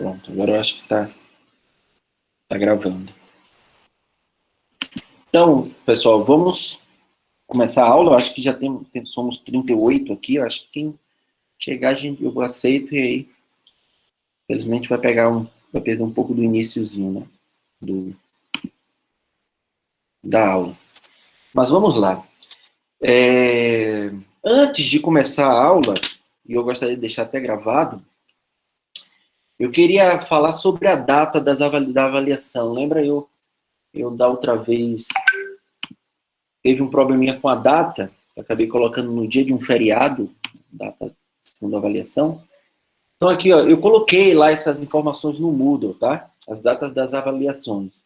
Pronto, agora eu acho que tá gravando. Então, pessoal, vamos começar a aula. Eu acho que já somos 38 aqui. Eu acho que quem chegar, eu aceito, e aí, felizmente, vai perder um pouco do iniciozinho, né? Da aula. Mas vamos lá. Antes de começar a aula, e eu gostaria de deixar até gravado, eu queria falar sobre a data da avaliação. Lembra eu da outra vez teve um probleminha com a data, acabei colocando no dia de um feriado, data segundo a avaliação. Então aqui, ó, eu coloquei lá essas informações no Moodle, tá? As datas das avaliações.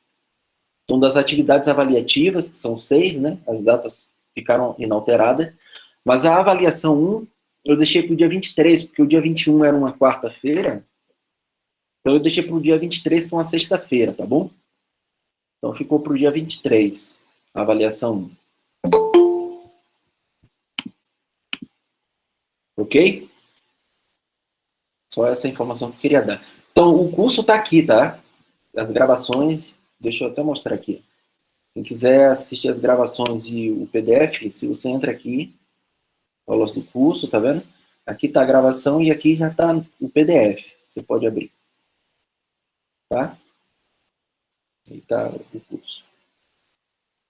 Então, das atividades avaliativas, que são 6, né? As datas ficaram inalteradas. Mas a avaliação 1, eu deixei para o dia 23, porque o dia 21 era uma quarta-feira. Então, eu deixei para o dia 23, que é uma sexta-feira, tá bom? Então, ficou para o dia 23, a avaliação 1. Ok? Só essa informação que eu queria dar. Então, o curso está aqui, tá? As gravações, deixa eu até mostrar aqui. Quem quiser assistir as gravações e o PDF, se você entra aqui, aulas do curso, tá vendo? Aqui está a gravação e aqui já está o PDF. Você pode abrir. Tá? Aí está o curso.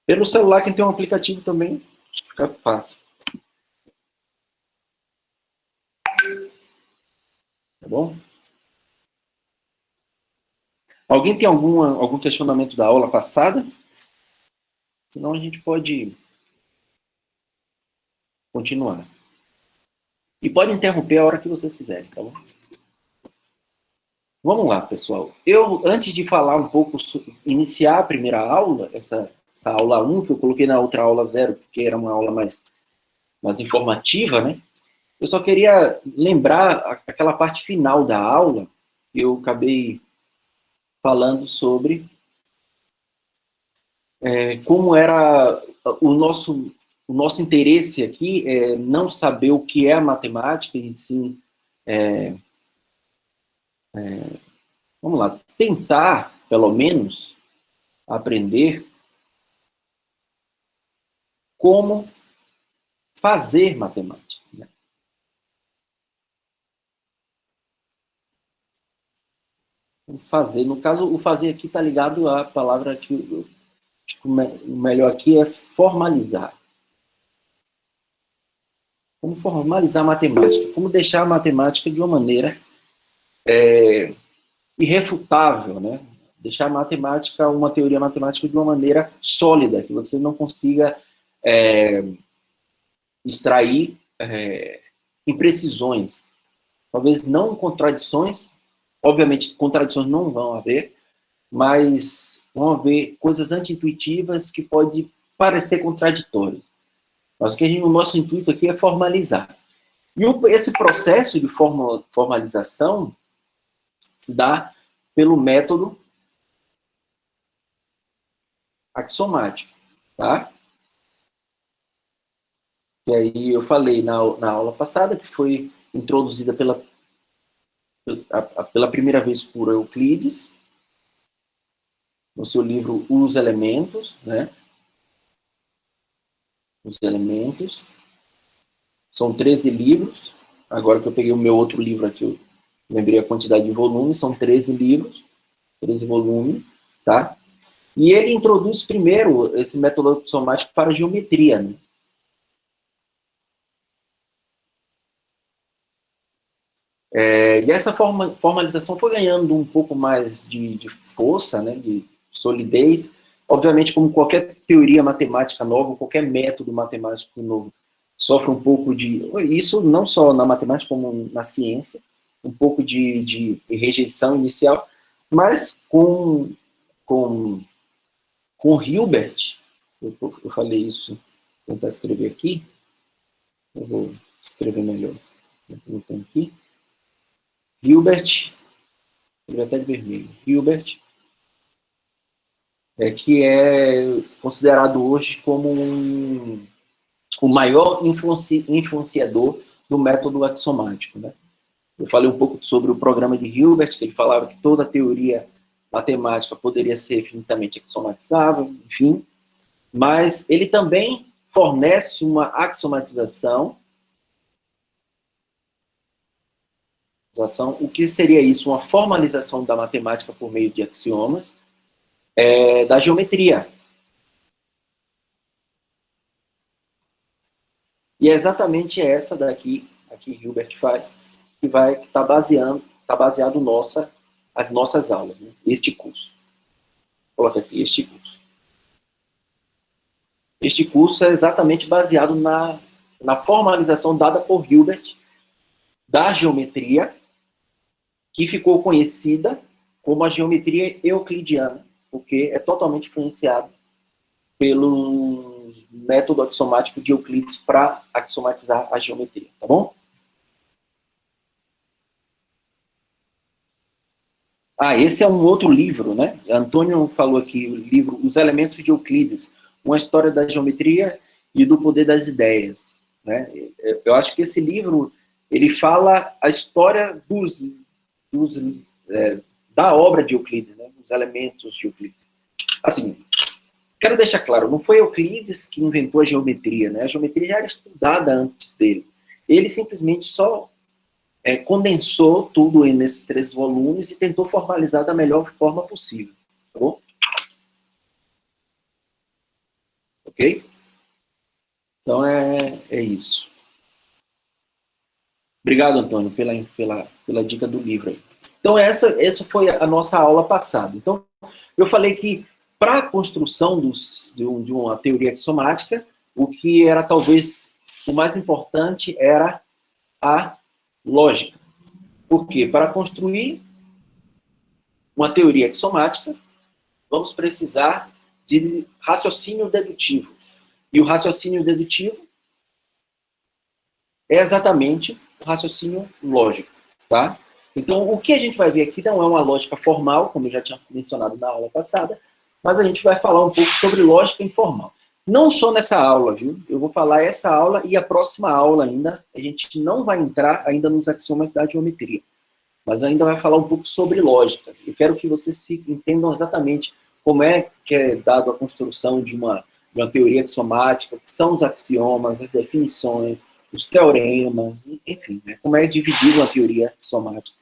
Pelo celular, quem tem um aplicativo também, fica fácil. Tá bom? Alguém tem algum questionamento da aula passada? Senão a gente pode continuar. E pode interromper a hora que vocês quiserem, tá bom? Vamos lá, pessoal. Antes de falar um pouco, iniciar a primeira aula, essa aula 1, que eu coloquei na outra aula 0, porque era uma aula mais informativa, né? Eu só queria lembrar aquela parte final da aula, que eu acabei falando sobre como era o nosso interesse aqui, não saber o que é a matemática, e sim, vamos lá, tentar, pelo menos, aprender como fazer matemática. Né? Fazer, no caso, o fazer aqui está ligado à palavra que o melhor aqui é formalizar. Como formalizar a matemática, como deixar a matemática de uma maneira irrefutável, né? Deixar a matemática, uma teoria matemática de uma maneira sólida, que você não consiga extrair imprecisões, talvez não contradições, obviamente contradições não vão haver, mas vão haver coisas anti-intuitivas que podem parecer contraditórias. Mas o nosso intuito aqui é formalizar. E esse processo de formalização se dá pelo método axiomático, tá? E aí eu falei na aula passada, que foi introduzida pela primeira vez por Euclides, no seu livro Os Elementos, né? Os Elementos. São 13 livros. Agora que eu peguei o meu outro livro aqui, eu lembrei a quantidade de volumes, são 13 livros, 13 volumes, tá? E ele introduz primeiro esse método axiomático para a geometria, né? E essa formalização foi ganhando um pouco mais de força, né, de solidez. Obviamente, como qualquer teoria matemática nova, qualquer método matemático novo, sofre um pouco de... Isso não só na matemática, como na ciência, um pouco de rejeição inicial, mas com Hilbert, eu falei isso, vou tentar escrever aqui, eu vou escrever melhor, não tem aqui. Hilbert, até de vermelho, Hilbert, que é considerado hoje como o maior influenciador do método axiomático, né? Eu falei um pouco sobre o programa de Hilbert, que ele falava que toda teoria matemática poderia ser infinitamente axiomatizável, enfim. Mas ele também fornece uma axiomatização. O que seria isso? Uma formalização da matemática por meio de axiomas, da geometria. E é exatamente essa daqui, aqui Hilbert faz, que vai estar baseado as nossas aulas, né? Este curso. Coloca aqui, este curso. Este curso é exatamente baseado na formalização dada por Hilbert da geometria, que ficou conhecida como a geometria euclidiana, porque é totalmente influenciado pelo método axiomático de Euclides para axiomatizar a geometria, tá bom? Esse é um outro livro, né? Antônio falou aqui, o livro Os Elementos de Euclides, uma história da geometria e do poder das ideias, né? Eu acho que esse livro, ele fala a história da obra de Euclides, né? Os elementos de Euclides. Assim, quero deixar claro, não foi Euclides que inventou a geometria, né? A geometria já era estudada antes dele. Ele simplesmente só condensou tudo nesses 3 volumes e tentou formalizar da melhor forma possível. Tá bom? Ok? Então é isso. Obrigado, Antônio, pela dica do livro aí. Então, essa foi a nossa aula passada. Então, eu falei que para a construção de uma teoria axiomática, o que era talvez o mais importante era a lógica. Por quê? Para construir uma teoria axiomática, vamos precisar de raciocínio dedutivo. E o raciocínio dedutivo é exatamente o raciocínio lógico, tá? Então, o que a gente vai ver aqui não é uma lógica formal, como eu já tinha mencionado na aula passada, mas a gente vai falar um pouco sobre lógica informal. Não só nessa aula, viu? Eu vou falar essa aula e a próxima aula ainda, a gente não vai entrar ainda nos axiomas da geometria, mas ainda vai falar um pouco sobre lógica. Eu quero que vocês entendam exatamente como é que é dado a construção de uma teoria axiomática, o que são os axiomas, as definições, os teoremas, enfim, né? Como é dividido uma teoria axiomática.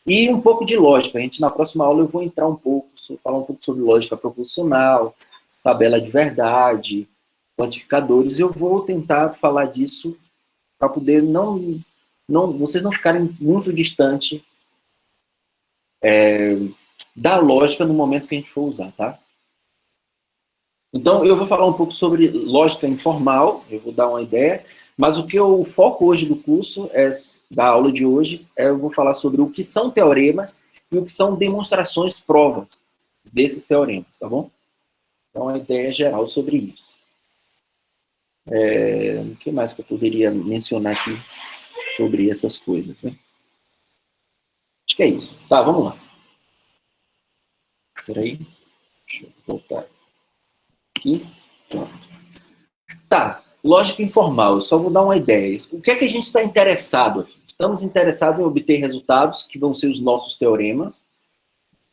E um pouco de lógica. Na próxima aula eu vou entrar falar um pouco sobre lógica proposicional, tabela de verdade, quantificadores. Eu vou tentar falar disso para poder vocês não ficarem muito distantes da lógica no momento que a gente for usar, tá? Então, eu vou falar um pouco sobre lógica informal, eu vou dar uma ideia, mas o foco hoje do curso, da aula de hoje, eu vou falar sobre o que são teoremas e o que são demonstrações, provas desses teoremas, tá bom? Então, a ideia geral sobre isso. O que mais que eu poderia mencionar aqui sobre essas coisas, né? Acho que é isso. Tá, vamos lá. Espera aí. Deixa eu voltar aqui. Pronto. Tá, lógica informal. Eu só vou dar uma ideia. O que é que a gente está interessado aqui? Estamos interessados em obter resultados, que vão ser os nossos teoremas,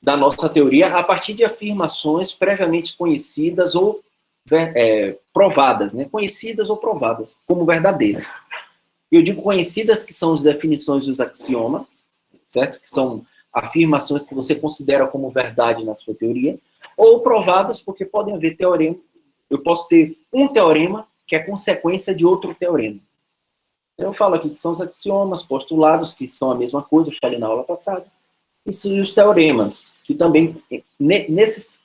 da nossa teoria, a partir de afirmações previamente conhecidas ou provadas, né? Conhecidas ou provadas, como verdadeiras. Eu digo conhecidas, que são as definições dos axiomas, certo? Que são afirmações que você considera como verdade na sua teoria, ou provadas, porque podem haver teoremas. Eu posso ter um teorema que é consequência de outro teorema. Eu falo aqui que são os axiomas, postulados, que são a mesma coisa, eu falei na aula passada, e os teoremas, que também, nesses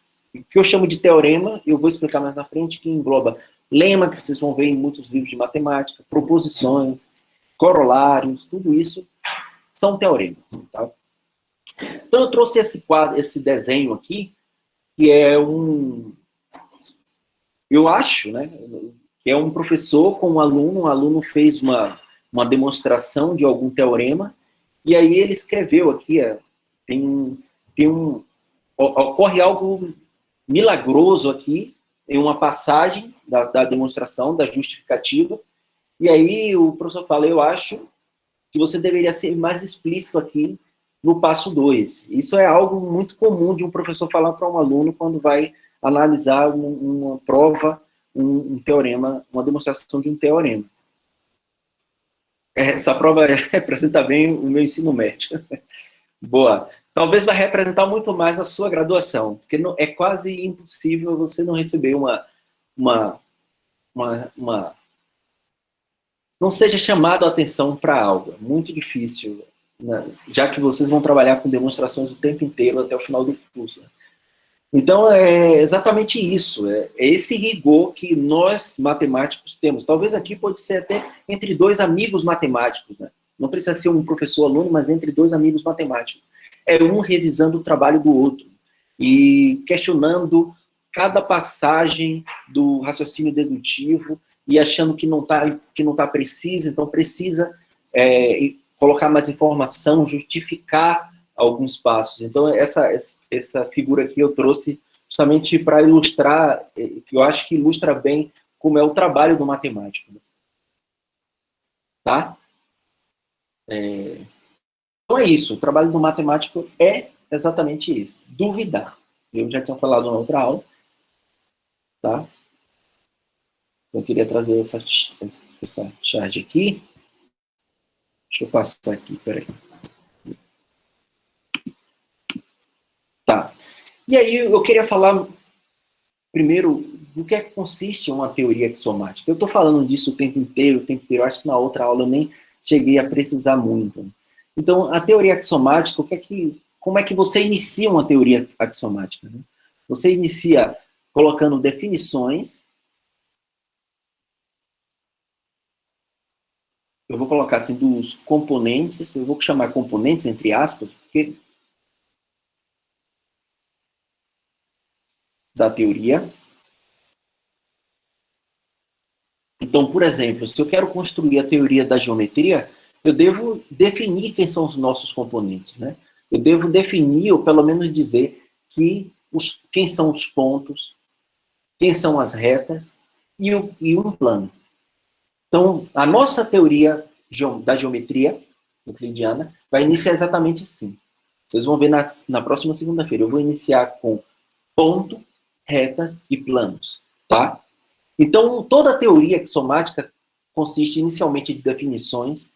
que eu chamo de teorema, eu vou explicar mais na frente, que engloba lema, que vocês vão ver em muitos livros de matemática, proposições, corolários, tudo isso são teoremas. Tá? Então, eu trouxe esse desenho aqui, que é eu acho, né, que é um professor com um aluno fez uma demonstração de algum teorema, e aí ele escreveu aqui, ocorre algo milagroso aqui, em uma passagem da demonstração, da justificativa, e aí o professor fala, eu acho que você deveria ser mais explícito aqui no passo 2. Isso é algo muito comum de um professor falar para um aluno quando vai analisar uma prova, um teorema, uma demonstração de um teorema. Essa prova representa bem o meu ensino médio. Boa. Talvez vai representar muito mais a sua graduação, porque não, é quase impossível você não receber uma não seja chamado a atenção para algo. É muito difícil, né? Já que vocês vão trabalhar com demonstrações o tempo inteiro até o final do curso. Né? Então, é exatamente isso. É esse rigor que nós, matemáticos, temos. Talvez aqui pode ser até entre dois amigos matemáticos. Né? Não precisa ser um professor-aluno, mas entre dois amigos matemáticos. É um revisando o trabalho do outro. E questionando cada passagem do raciocínio dedutivo e achando que não tá preciso, então precisa colocar mais informação, justificar alguns passos. Então, essa figura aqui eu trouxe justamente para ilustrar, que eu acho que ilustra bem como é o trabalho do matemático. Tá? Então é isso, o trabalho do matemático é exatamente isso, duvidar. Eu já tinha falado na outra aula, tá? Eu queria trazer essa charge aqui. Deixa eu passar aqui, peraí. Tá. E aí eu queria falar primeiro do que é que consiste uma teoria axiomática. Eu estou falando disso o tempo inteiro. Acho que na outra aula eu nem cheguei a precisar muito. Então, a teoria axiomática, como é que você inicia uma teoria axiomática? Né? Você inicia colocando definições. Eu vou colocar assim, dos componentes, eu vou chamar componentes, entre aspas, porque da teoria. Então, por exemplo, se eu quero construir a teoria da geometria, eu devo definir quem são os nossos componentes, né? Eu devo definir, ou pelo menos dizer, quem são os pontos, quem são as retas e um plano. Então, a nossa teoria da geometria euclidiana vai iniciar exatamente assim. Vocês vão ver na próxima segunda-feira. Eu vou iniciar com ponto, retas e planos, tá? Então, toda a teoria axiomática consiste inicialmente de definições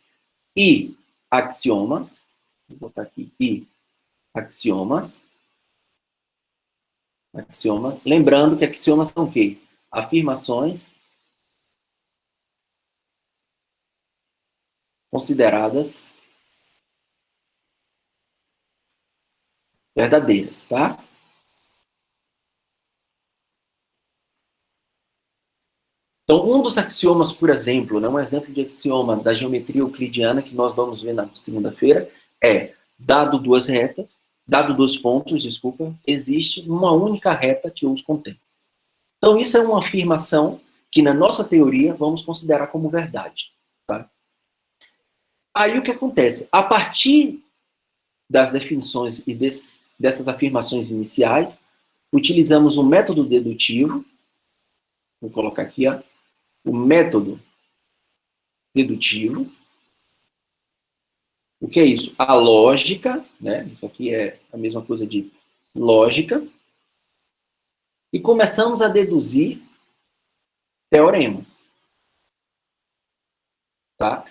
e axiomas. Vou botar aqui, e axiomas. Axiomas. Lembrando que axiomas são o quê? Afirmações consideradas verdadeiras, tá? Então, um dos axiomas, por exemplo, né, um exemplo de axioma da geometria euclidiana que nós vamos ver na segunda-feira é, dado dois pontos, desculpa, existe uma única reta que os contém. Então, isso é uma afirmação que, na nossa teoria, vamos considerar como verdade. Tá? Aí, o que acontece? A partir das definições e dessas afirmações iniciais, utilizamos um método dedutivo, vou colocar aqui, ó, o método dedutivo. O que é isso? A lógica, né? Isso aqui é a mesma coisa de lógica. E começamos a deduzir teoremas. Tá?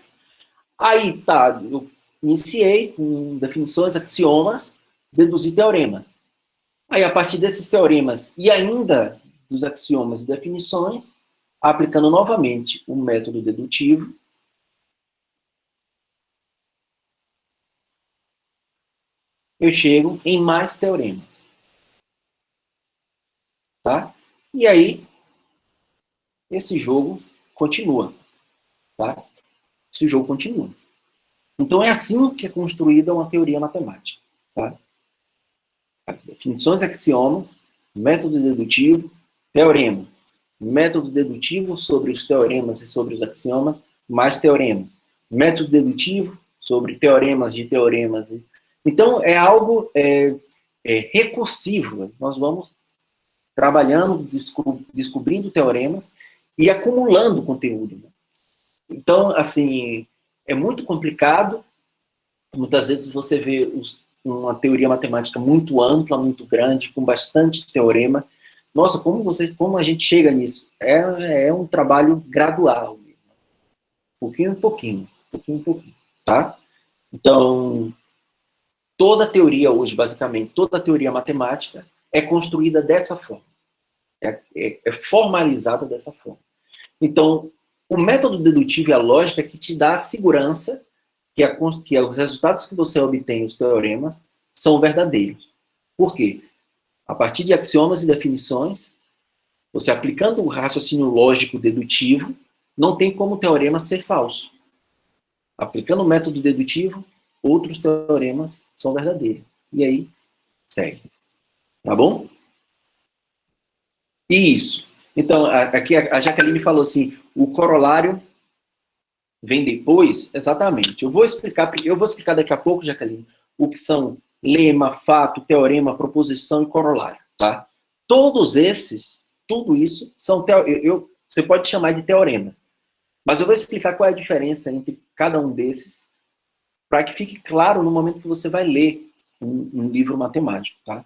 Aí, tá, eu iniciei com definições, axiomas, deduzi teoremas. Aí, a partir desses teoremas e ainda dos axiomas e definições, aplicando novamente o método dedutivo, eu chego em mais teoremas. Tá? E aí, esse jogo continua. Tá? Esse jogo continua. Então, é assim que é construída uma teoria matemática. Tá? As definições, axiomas, método dedutivo, teoremas. Método dedutivo sobre os teoremas e sobre os axiomas, mais teoremas. Método dedutivo sobre teoremas de teoremas. Então, é algo recursivo. Nós vamos trabalhando, descobrindo teoremas e acumulando conteúdo. Então, assim, é muito complicado. Muitas vezes você vê uma teoria matemática muito ampla, muito grande, com bastante teorema. Nossa, como a gente chega nisso? É um trabalho gradual, pouquinho em pouquinho, pouquinho em pouquinho, tá? Então, toda teoria hoje, basicamente, toda teoria matemática é construída dessa forma, é formalizada dessa forma. Então, o método dedutivo e a lógica que te dá a segurança que os resultados que você obtém, os teoremas, são verdadeiros. Por quê? A partir de axiomas e definições, você aplicando o raciocínio lógico dedutivo, não tem como o teorema ser falso. Aplicando o método dedutivo, outros teoremas são verdadeiros. E aí, segue. Tá bom? Isso. Então, aqui a Jaqueline falou assim, o corolário vem depois? Exatamente. Eu vou explicar daqui a pouco, Jaqueline, o que são lema, fato, teorema, proposição e corolário, tá? Todos esses, tudo isso, você pode chamar de teoremas. Mas eu vou explicar qual é a diferença entre cada um desses, para que fique claro no momento que você vai ler um livro matemático, tá?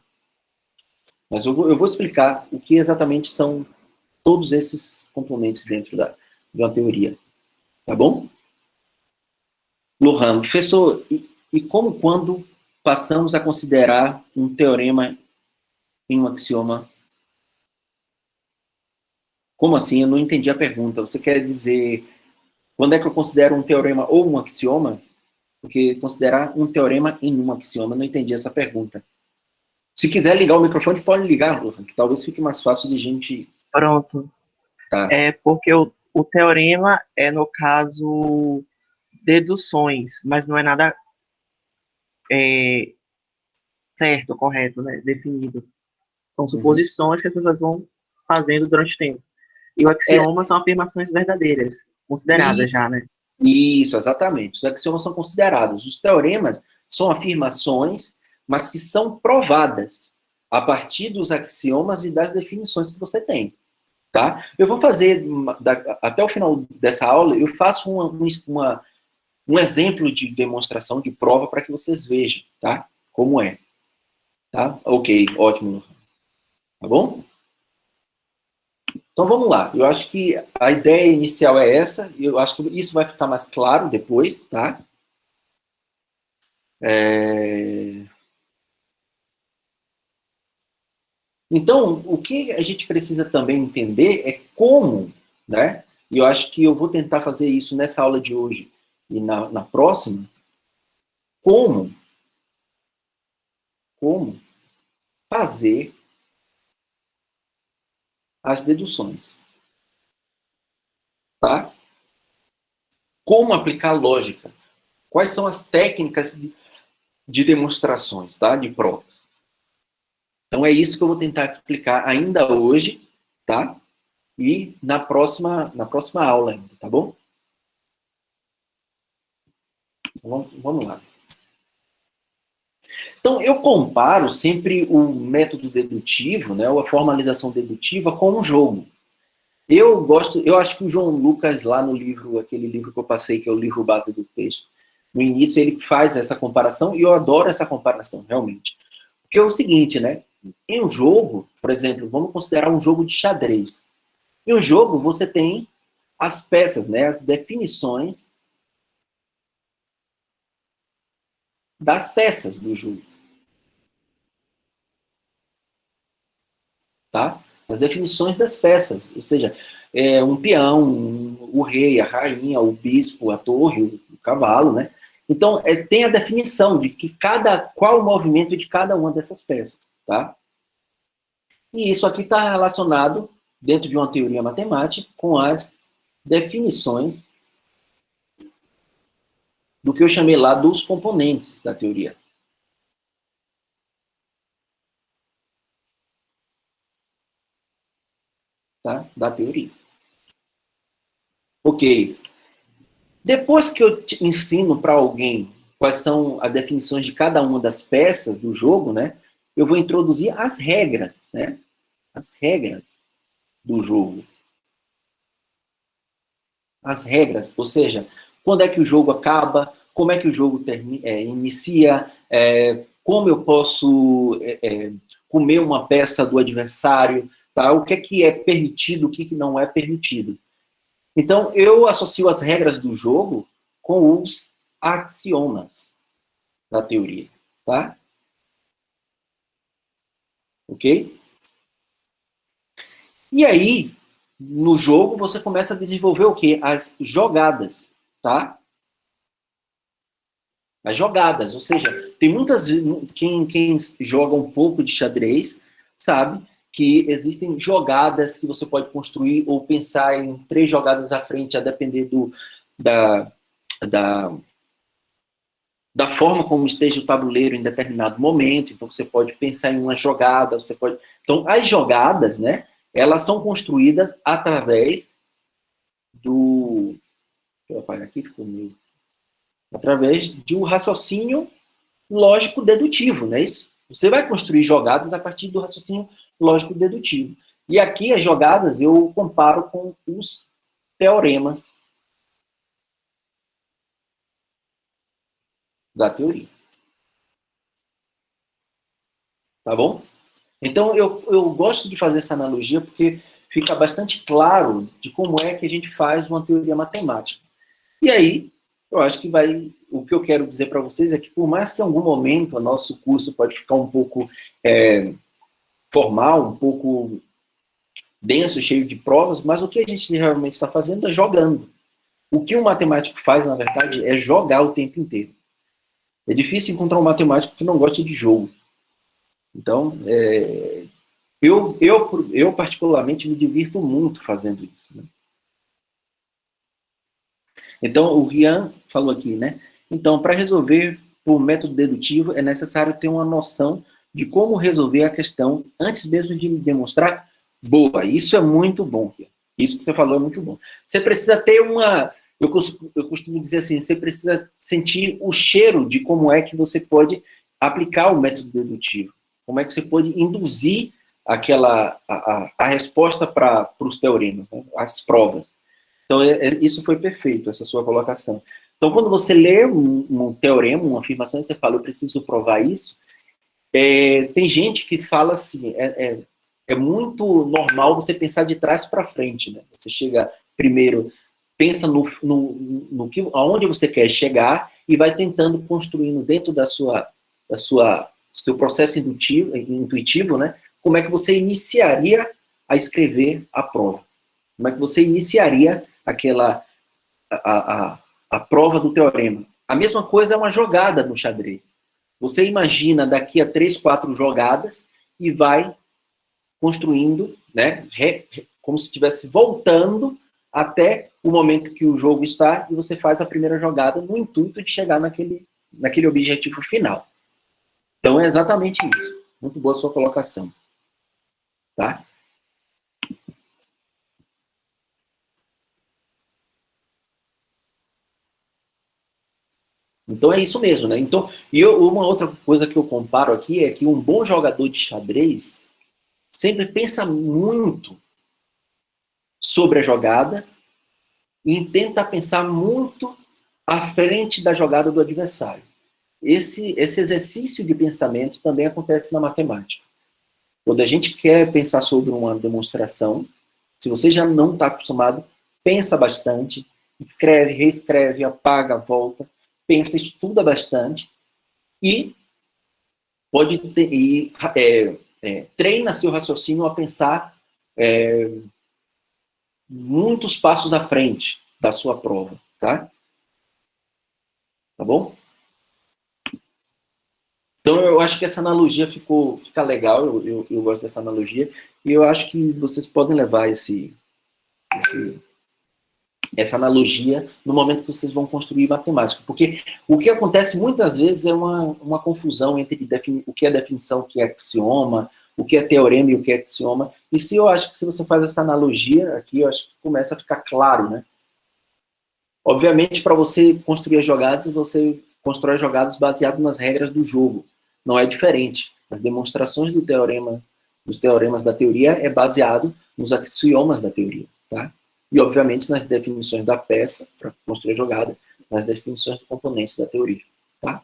Mas eu vou explicar o que exatamente são todos esses componentes dentro de uma teoria, tá bom? Lohan, professor, e como quando passamos a considerar um teorema em um axioma? Como assim? Eu não entendi a pergunta. Você quer dizer, quando é que eu considero um teorema ou um axioma? Porque considerar um teorema em um axioma, eu não entendi essa pergunta. Se quiser ligar o microfone, pode ligar, Lohan, que talvez fique mais fácil de gente... Pronto. Tá. É porque o teorema é, no caso, deduções, mas não é nada certo, correto, né? Definido. São Uhum. suposições que as pessoas vão fazendo durante o tempo. E o É, axioma são afirmações verdadeiras, consideradas já, né? Isso, exatamente. Os axiomas são considerados. Os teoremas são afirmações, mas que são provadas a partir dos axiomas e das definições que você tem. Tá? Eu vou fazer, até o final dessa aula, eu faço um exemplo de demonstração, de prova, para que vocês vejam, tá? Como é. Tá? Ok, ótimo. Tá bom? Então vamos lá. Eu acho que a ideia inicial é essa, e eu acho que isso vai ficar mais claro depois, tá? Então, o que a gente precisa também entender é como, né? E eu acho que eu vou tentar fazer isso nessa aula de hoje e na próxima, como fazer as deduções, tá? Como aplicar lógica. Quais são as técnicas de demonstrações, tá? De provas. Então é isso que eu vou tentar explicar ainda hoje, tá? E na próxima aula ainda, tá bom? Vamos lá. Então, eu comparo sempre o método dedutivo, né, ou a formalização dedutiva, com um jogo. Eu acho que o João Lucas, lá no livro, aquele livro que eu passei, que é o livro base do texto, no início ele faz essa comparação, e eu adoro essa comparação, realmente. Porque é o seguinte, né, em um jogo, por exemplo, vamos considerar um jogo de xadrez. Em um jogo, você tem as peças, né, as definições das peças do jogo. Tá? As definições das peças, ou seja, um peão, o rei, a rainha, o bispo, a torre, o cavalo, né? Então, tem a definição de que qual o movimento de cada uma dessas peças, tá? E isso aqui está relacionado, dentro de uma teoria matemática, com as definições do que eu chamei lá dos componentes da teoria. Tá? Da teoria. Ok. Depois que eu ensino para alguém quais são as definições de cada uma das peças do jogo, né, eu vou introduzir as regras, né, as regras do jogo. As regras, ou seja, quando é que o jogo acaba, como é que o jogo inicia, como eu posso comer uma peça do adversário, tá? O que é permitido, o que não é permitido. Então, eu associo as regras do jogo com os axiomas da teoria, tá? Ok? E aí, no jogo, você começa a desenvolver o quê? As jogadas, tá? As jogadas, ou seja, tem muitas quem joga um pouco de xadrez sabe que existem jogadas que você pode construir ou pensar em 3 jogadas à frente, a depender da, da, da forma como esteja o tabuleiro em determinado momento. Então você pode pensar em uma jogada, você pode. Então as jogadas, né? Elas são construídas através do. Deixa eu apagar aqui, ficou meio. Através de um raciocínio lógico dedutivo, não é isso? Você vai construir jogadas a partir do raciocínio lógico dedutivo. E aqui as jogadas eu comparo com os teoremas da teoria. Tá bom? Então eu gosto de fazer essa analogia porque fica bastante claro de como é que a gente faz uma teoria matemática. E aí, eu acho que o que eu quero dizer para vocês é que por mais que em algum momento o nosso curso pode ficar um pouco formal, um pouco denso, cheio de provas, mas o que a gente realmente está fazendo é jogando. O que um matemático faz, na verdade, é jogar o tempo inteiro. É difícil encontrar um matemático que não goste de jogo. Então, eu particularmente me divirto muito fazendo isso. Né? Então, o Rian falou aqui, né? Então, para resolver por método dedutivo, é necessário ter uma noção de como resolver a questão antes mesmo de demonstrar. Boa, isso é muito bom. Isso que você falou é muito bom. Você precisa ter uma... Eu costumo dizer assim, você precisa sentir o cheiro de como é que você pode aplicar o método dedutivo. Como é que você pode induzir a resposta para os teoremas, né? As provas. Então, isso foi perfeito, essa sua colocação. Então, quando você lê um teorema, uma afirmação, e você fala, eu preciso provar isso, tem gente que fala assim, é muito normal você pensar de trás para frente, né? Você chega primeiro, pensa no que, aonde você quer chegar e vai tentando construindo dentro seu processo intuitivo, né? Como é que você iniciaria a escrever a prova? Como é que você iniciaria a prova do teorema? A mesma coisa é uma jogada no xadrez. Você imagina daqui a 3, 4 jogadas e vai construindo, né, como se estivesse voltando até o momento que o jogo está e você faz a primeira jogada no intuito de chegar naquele objetivo final. Então é exatamente isso. Muito boa a sua colocação. Tá? Então é isso mesmo, né? Então, uma outra coisa que eu comparo aqui é que um bom jogador de xadrez sempre pensa muito sobre a jogada e tenta pensar muito à frente da jogada do adversário. Esse exercício de pensamento também acontece na matemática. Quando a gente quer pensar sobre uma demonstração, se você já não está acostumado, pensa bastante, escreve, reescreve, apaga, volta, pensa, estuda bastante e treina seu raciocínio a pensar muitos passos à frente da sua prova, tá? Tá bom? Então, eu acho que essa analogia fica legal, eu gosto dessa analogia, e eu acho que vocês podem levar essa analogia no momento que vocês vão construir matemática. Porque o que acontece muitas vezes é uma confusão entre o que é definição, o que é axioma, o que é teorema e o que é axioma. E eu acho que se você faz essa analogia aqui, eu acho que começa a ficar claro, né? Obviamente, para você construir as jogadas, você constrói jogadas baseadas nas regras do jogo. Não é diferente. As demonstrações dos teoremas da teoria é baseado nos axiomas da teoria, tá? E, obviamente, nas definições da peça, para construir a jogada, nas definições dos componentes da teoria. Tá?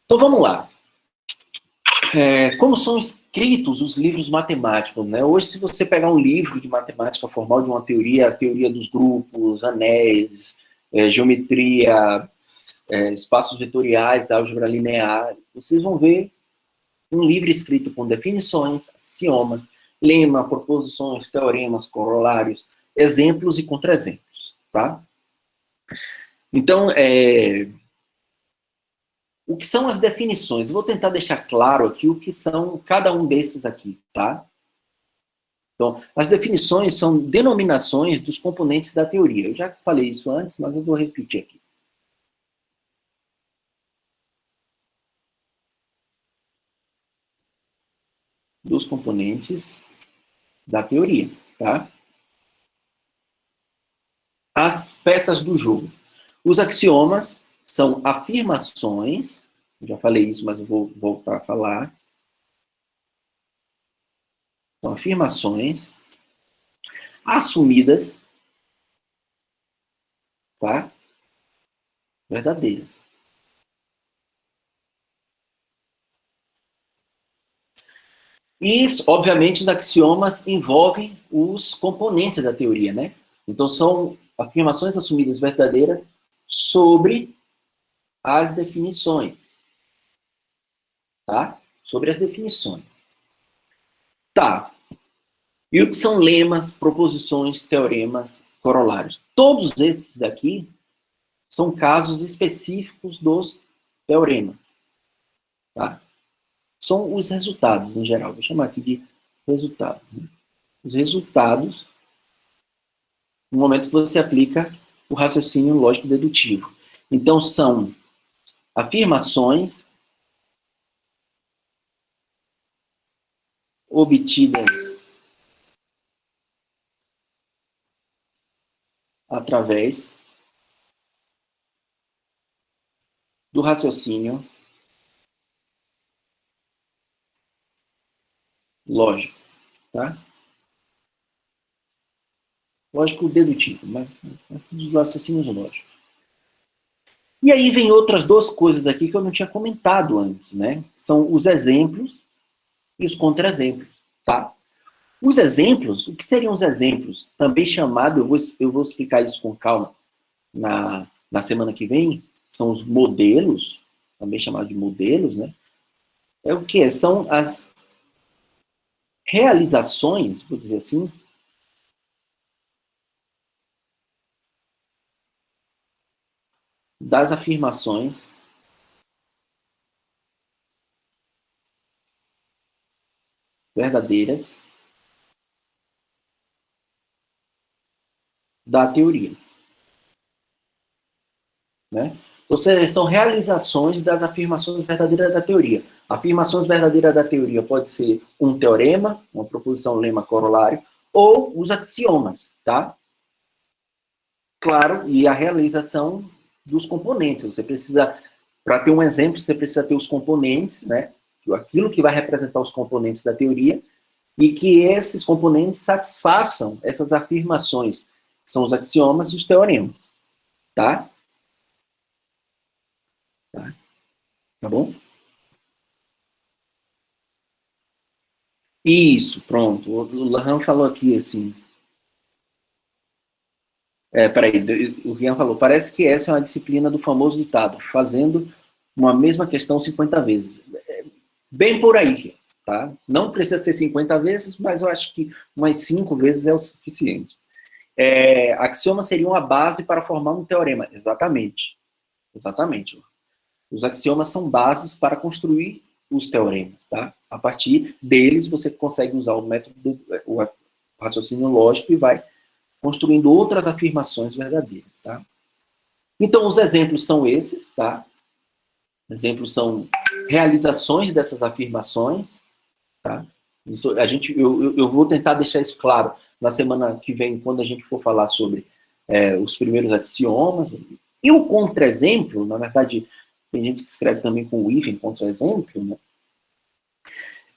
Então, vamos lá. Como são escritos os livros matemáticos, né? Hoje, se você pegar um livro de matemática formal de uma teoria, a teoria dos grupos, anéis, geometria, espaços vetoriais, álgebra linear, vocês vão ver um livro escrito com definições, axiomas, lema, proposições, teoremas, corolários, exemplos e contra-exemplos, tá? Então, o que são as definições? Eu vou tentar deixar claro aqui o que são cada um desses aqui, tá? Então, as definições são denominações dos componentes da teoria. Eu já falei isso antes, mas eu vou repetir aqui. Dos componentes da teoria, tá? As peças do jogo. Os axiomas são afirmações, já falei isso, mas eu vou voltar a falar. São afirmações assumidas, tá? Verdadeiras. E, obviamente, os axiomas envolvem os componentes da teoria, né? Então, são afirmações assumidas verdadeiras sobre as definições, tá? Sobre as definições. Tá. E o que são lemas, proposições, teoremas, corolários? Todos esses daqui são casos específicos dos teoremas, tá? São os resultados, em geral. Vou chamar aqui de resultado. Né? Os resultados no momento que você aplica o raciocínio lógico-dedutivo. Então, são afirmações obtidas através do raciocínio lógico, tá? Lógico-dedutivo, mas dos raciocínios lógicos. E aí vem outras duas coisas aqui que eu não tinha comentado antes, né? São os exemplos e os contra-exemplos, tá? Os exemplos, o que seriam os exemplos? Também chamado, eu vou explicar isso com calma na semana que vem, são os modelos, também chamado de modelos, né? É o que? São as realizações, vou dizer assim, das afirmações verdadeiras da teoria. Né? Ou seja, são realizações das afirmações verdadeiras da teoria. Afirmações verdadeiras da teoria pode ser um teorema, uma proposição, lema, corolário, ou os axiomas, tá? Claro, e a realização dos componentes. Você precisa, para ter um exemplo, você precisa ter os componentes, né? Aquilo que vai representar os componentes da teoria, e que esses componentes satisfaçam essas afirmações, que são os axiomas e os teoremas, tá? Tá bom? Isso, pronto. O Lahan falou aqui, assim. Peraí, o Rian falou, parece que essa é uma disciplina do famoso ditado, fazendo uma mesma questão 50 vezes. Bem por aí, tá? Não precisa ser 50 vezes, mas eu acho que umas 5 vezes é o suficiente. Axioma seria uma base para formar um teorema. Exatamente. Exatamente. Os axiomas são bases para construir os teoremas, tá? A partir deles, você consegue usar o método, o raciocínio lógico e vai construindo outras afirmações verdadeiras, tá? Então, os exemplos são esses, tá? Exemplos são realizações dessas afirmações, tá? Isso, eu vou tentar deixar isso claro na semana que vem, quando a gente for falar sobre os primeiros axiomas. E o contra-exemplo, na verdade, tem gente que escreve também com o hífen, contra-exemplo, né?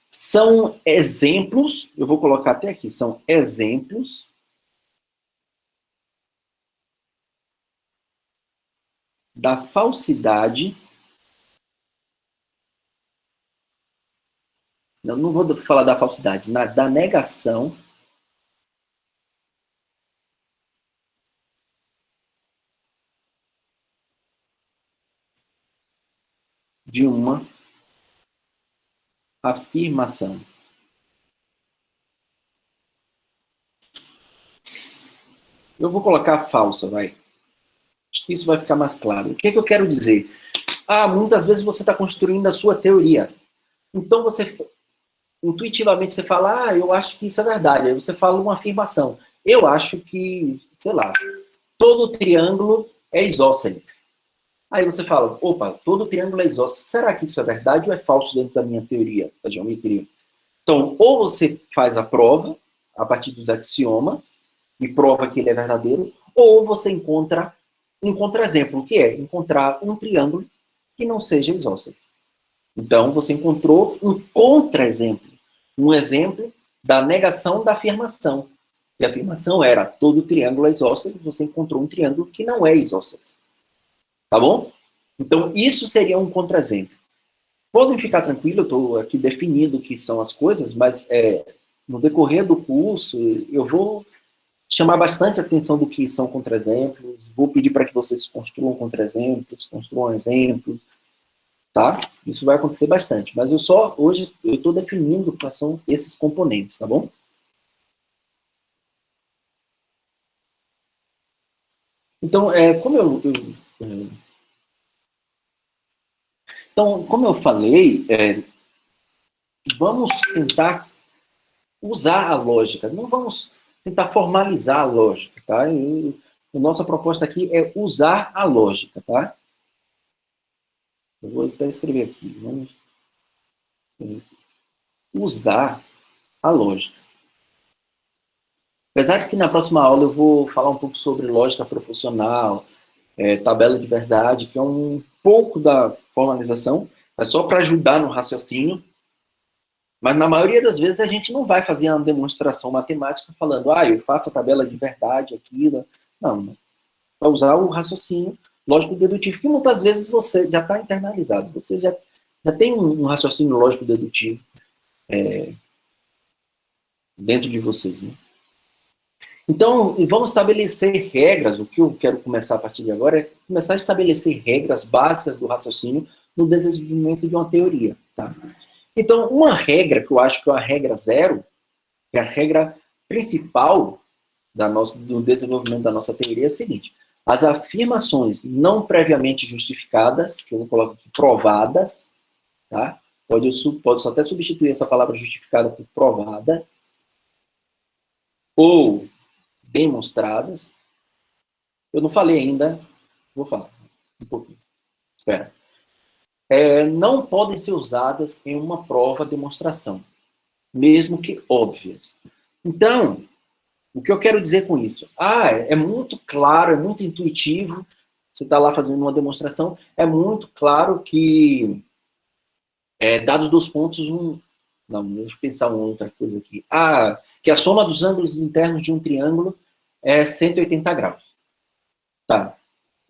São exemplos, eu vou colocar até aqui, são exemplos da falsidade. Não vou falar da falsidade, da negação de uma afirmação. Eu vou colocar falsa, vai. Acho que isso vai ficar mais claro. O que é que eu quero dizer? Muitas vezes você está construindo a sua teoria. Então, intuitivamente você fala, eu acho que isso é verdade. Aí você fala uma afirmação. Eu acho que, sei lá, todo triângulo é isósceles. Aí você fala, opa, todo triângulo é isósceles. Será que isso é verdade ou é falso dentro da minha teoria, da geometria? Então, ou você faz a prova, a partir dos axiomas, e prova que ele é verdadeiro, ou você encontra um contra-exemplo. O que é? Encontrar um triângulo que não seja isósceles. Então, você encontrou um contra-exemplo. Um exemplo da negação da afirmação. E a afirmação era, todo triângulo é isósceles, você encontrou um triângulo que não é isósceles. Tá bom? Então, isso seria um contra-exemplo. Podem ficar tranquilos, eu estou aqui definindo o que são as coisas, mas no decorrer do curso, eu vou chamar bastante atenção do que são contra-exemplos, vou pedir para que vocês construam contra-exemplos, construam exemplos, tá? Isso vai acontecer bastante, mas hoje eu estou definindo quais são esses componentes, tá bom? Então, como eu falei, vamos tentar usar a lógica, não vamos tentar formalizar a lógica, tá? A nossa proposta aqui é usar a lógica, tá? Eu vou até escrever aqui. Vamos usar a lógica. Apesar de que na próxima aula eu vou falar um pouco sobre lógica proposicional, tabela de verdade, que é um pouco da formalização, é só para ajudar no raciocínio, mas na maioria das vezes a gente não vai fazer uma demonstração matemática falando, eu faço a tabela de verdade, aquilo. Não, para usar o raciocínio lógico-dedutivo, que muitas vezes você já está internalizado, você já tem um raciocínio lógico-dedutivo dentro de vocês, né? Então, vamos estabelecer regras. O que eu quero começar a partir de agora é começar a estabelecer regras básicas do raciocínio no desenvolvimento de uma teoria, tá? Então, uma regra que eu acho que é a regra zero, que é a regra principal do desenvolvimento da nossa teoria é a seguinte: as afirmações não previamente justificadas, que eu vou colocar aqui, provadas, tá? Pode só até substituir essa palavra justificada por provadas, ou demonstradas. Eu não falei ainda, vou falar um pouquinho. Espera. Não podem ser usadas em uma prova demonstração, mesmo que óbvias. Então, o que eu quero dizer com isso? É muito claro, é muito intuitivo, você está lá fazendo uma demonstração, é muito claro que, dados dos pontos, não, deixa eu pensar uma outra coisa aqui. Que a soma dos ângulos internos de um triângulo é 180 graus. Tá.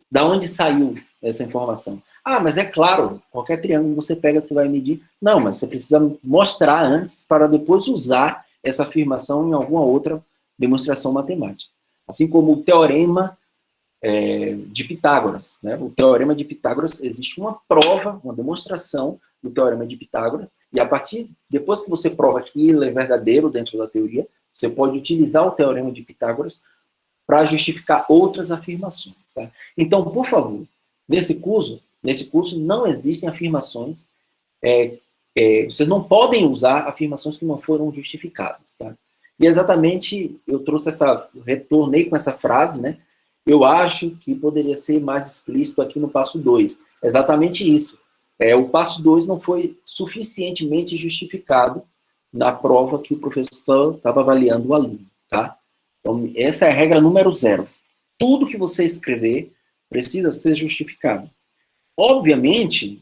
Da onde saiu essa informação? Mas é claro, qualquer triângulo você pega, você vai medir. Não, mas você precisa mostrar antes para depois usar essa afirmação em alguma outra demonstração matemática. Assim como o teorema de Pitágoras, né? O teorema de Pitágoras, existe uma prova, uma demonstração do teorema de Pitágoras, e depois que você prova que ele é verdadeiro dentro da teoria, você pode utilizar o teorema de Pitágoras para justificar outras afirmações. Tá? Então, por favor, nesse curso não existem afirmações, vocês não podem usar afirmações que não foram justificadas. Tá? E exatamente, eu retornei com essa frase, né? Eu acho que poderia ser mais explícito aqui no passo 2. Exatamente isso. O passo 2 não foi suficientemente justificado na prova que o professor estava avaliando o aluno. Tá? Então, essa é a regra número 0. Tudo que você escrever precisa ser justificado. Obviamente,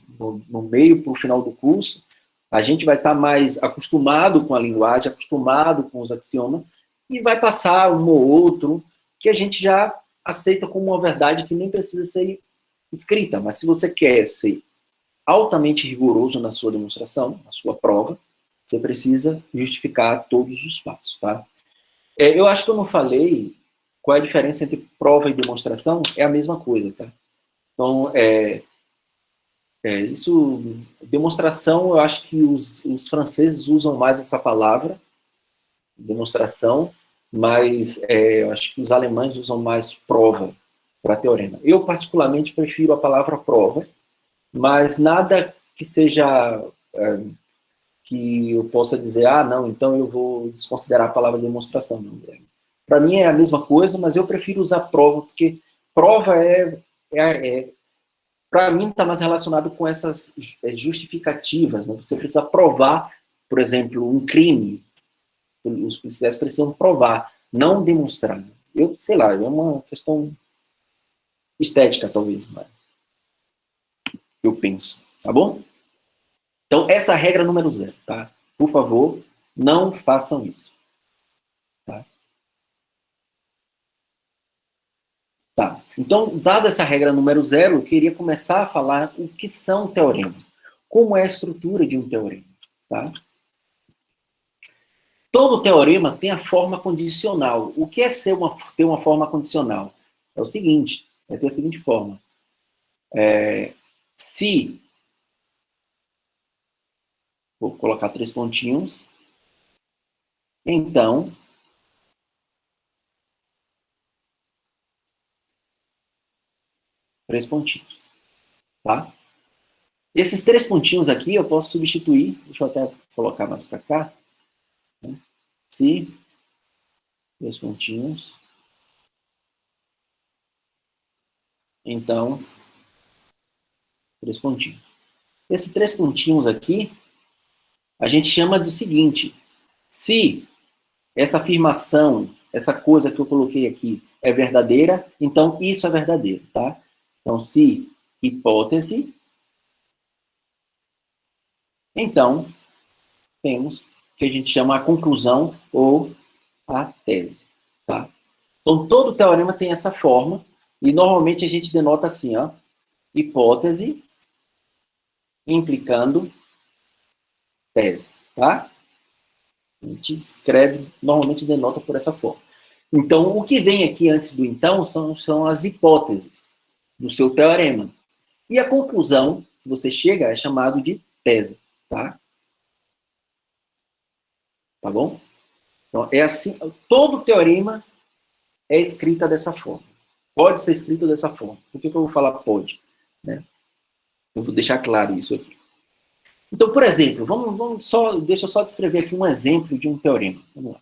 no meio para o final do curso, a gente vai estar mais acostumado com a linguagem, acostumado com os axiomas, e vai passar um ou outro que a gente já aceita como uma verdade que nem precisa ser escrita, mas se você quer ser altamente rigoroso na sua demonstração, na sua prova, você precisa justificar todos os passos, tá? Eu acho que eu não falei qual é a diferença entre prova e demonstração, é a mesma coisa, tá? Então, demonstração, eu acho que os franceses usam mais essa palavra, demonstração, mas eu acho que os alemães usam mais prova para teorema. Eu, particularmente, prefiro a palavra prova, mas nada que seja, que eu possa dizer, não, então eu vou desconsiderar a palavra demonstração. Para mim é a mesma coisa, mas eu prefiro usar prova, porque prova para mim, está mais relacionado com essas justificativas. Né? Você precisa provar, por exemplo, um crime. Os policiais precisam provar, não demonstrar. Eu sei lá, é uma questão estética, talvez, mas eu penso. Tá bom? Então, essa é a regra número 0, tá? Por favor, não façam isso. Tá? Tá. Então, dada essa regra número 0, eu queria começar a falar o que são teoremas. Como é a estrutura de um teorema, tá? Todo teorema tem a forma condicional. O que é ter uma forma condicional? É o seguinte, é ter a seguinte forma. Se, vou colocar 3 pontinhos, então, três pontinhos, tá? Esses 3 pontinhos aqui eu posso substituir, deixa eu até colocar mais para cá, né? Se, 3 pontinhos, então, 3 pontinhos. Esses 3 pontinhos aqui, a gente chama do seguinte, se essa afirmação, essa coisa que eu coloquei aqui é verdadeira, então isso é verdadeiro, tá? Então, se hipótese, então temos o que a gente chama a conclusão ou a tese, tá? Então, todo teorema tem essa forma, e normalmente a gente denota assim, ó, hipótese implicando tese, tá? A gente escreve, normalmente denota por essa forma. Então, o que vem aqui antes do então são as hipóteses do seu teorema. E a conclusão que você chega é chamado de tese, tá? Tá bom? Então, é assim, todo teorema é escrita dessa forma. Pode ser escrito dessa forma. Por que eu vou falar pode? Né? Eu vou deixar claro isso aqui. Então, por exemplo, deixa eu só descrever aqui um exemplo de um teorema. Vamos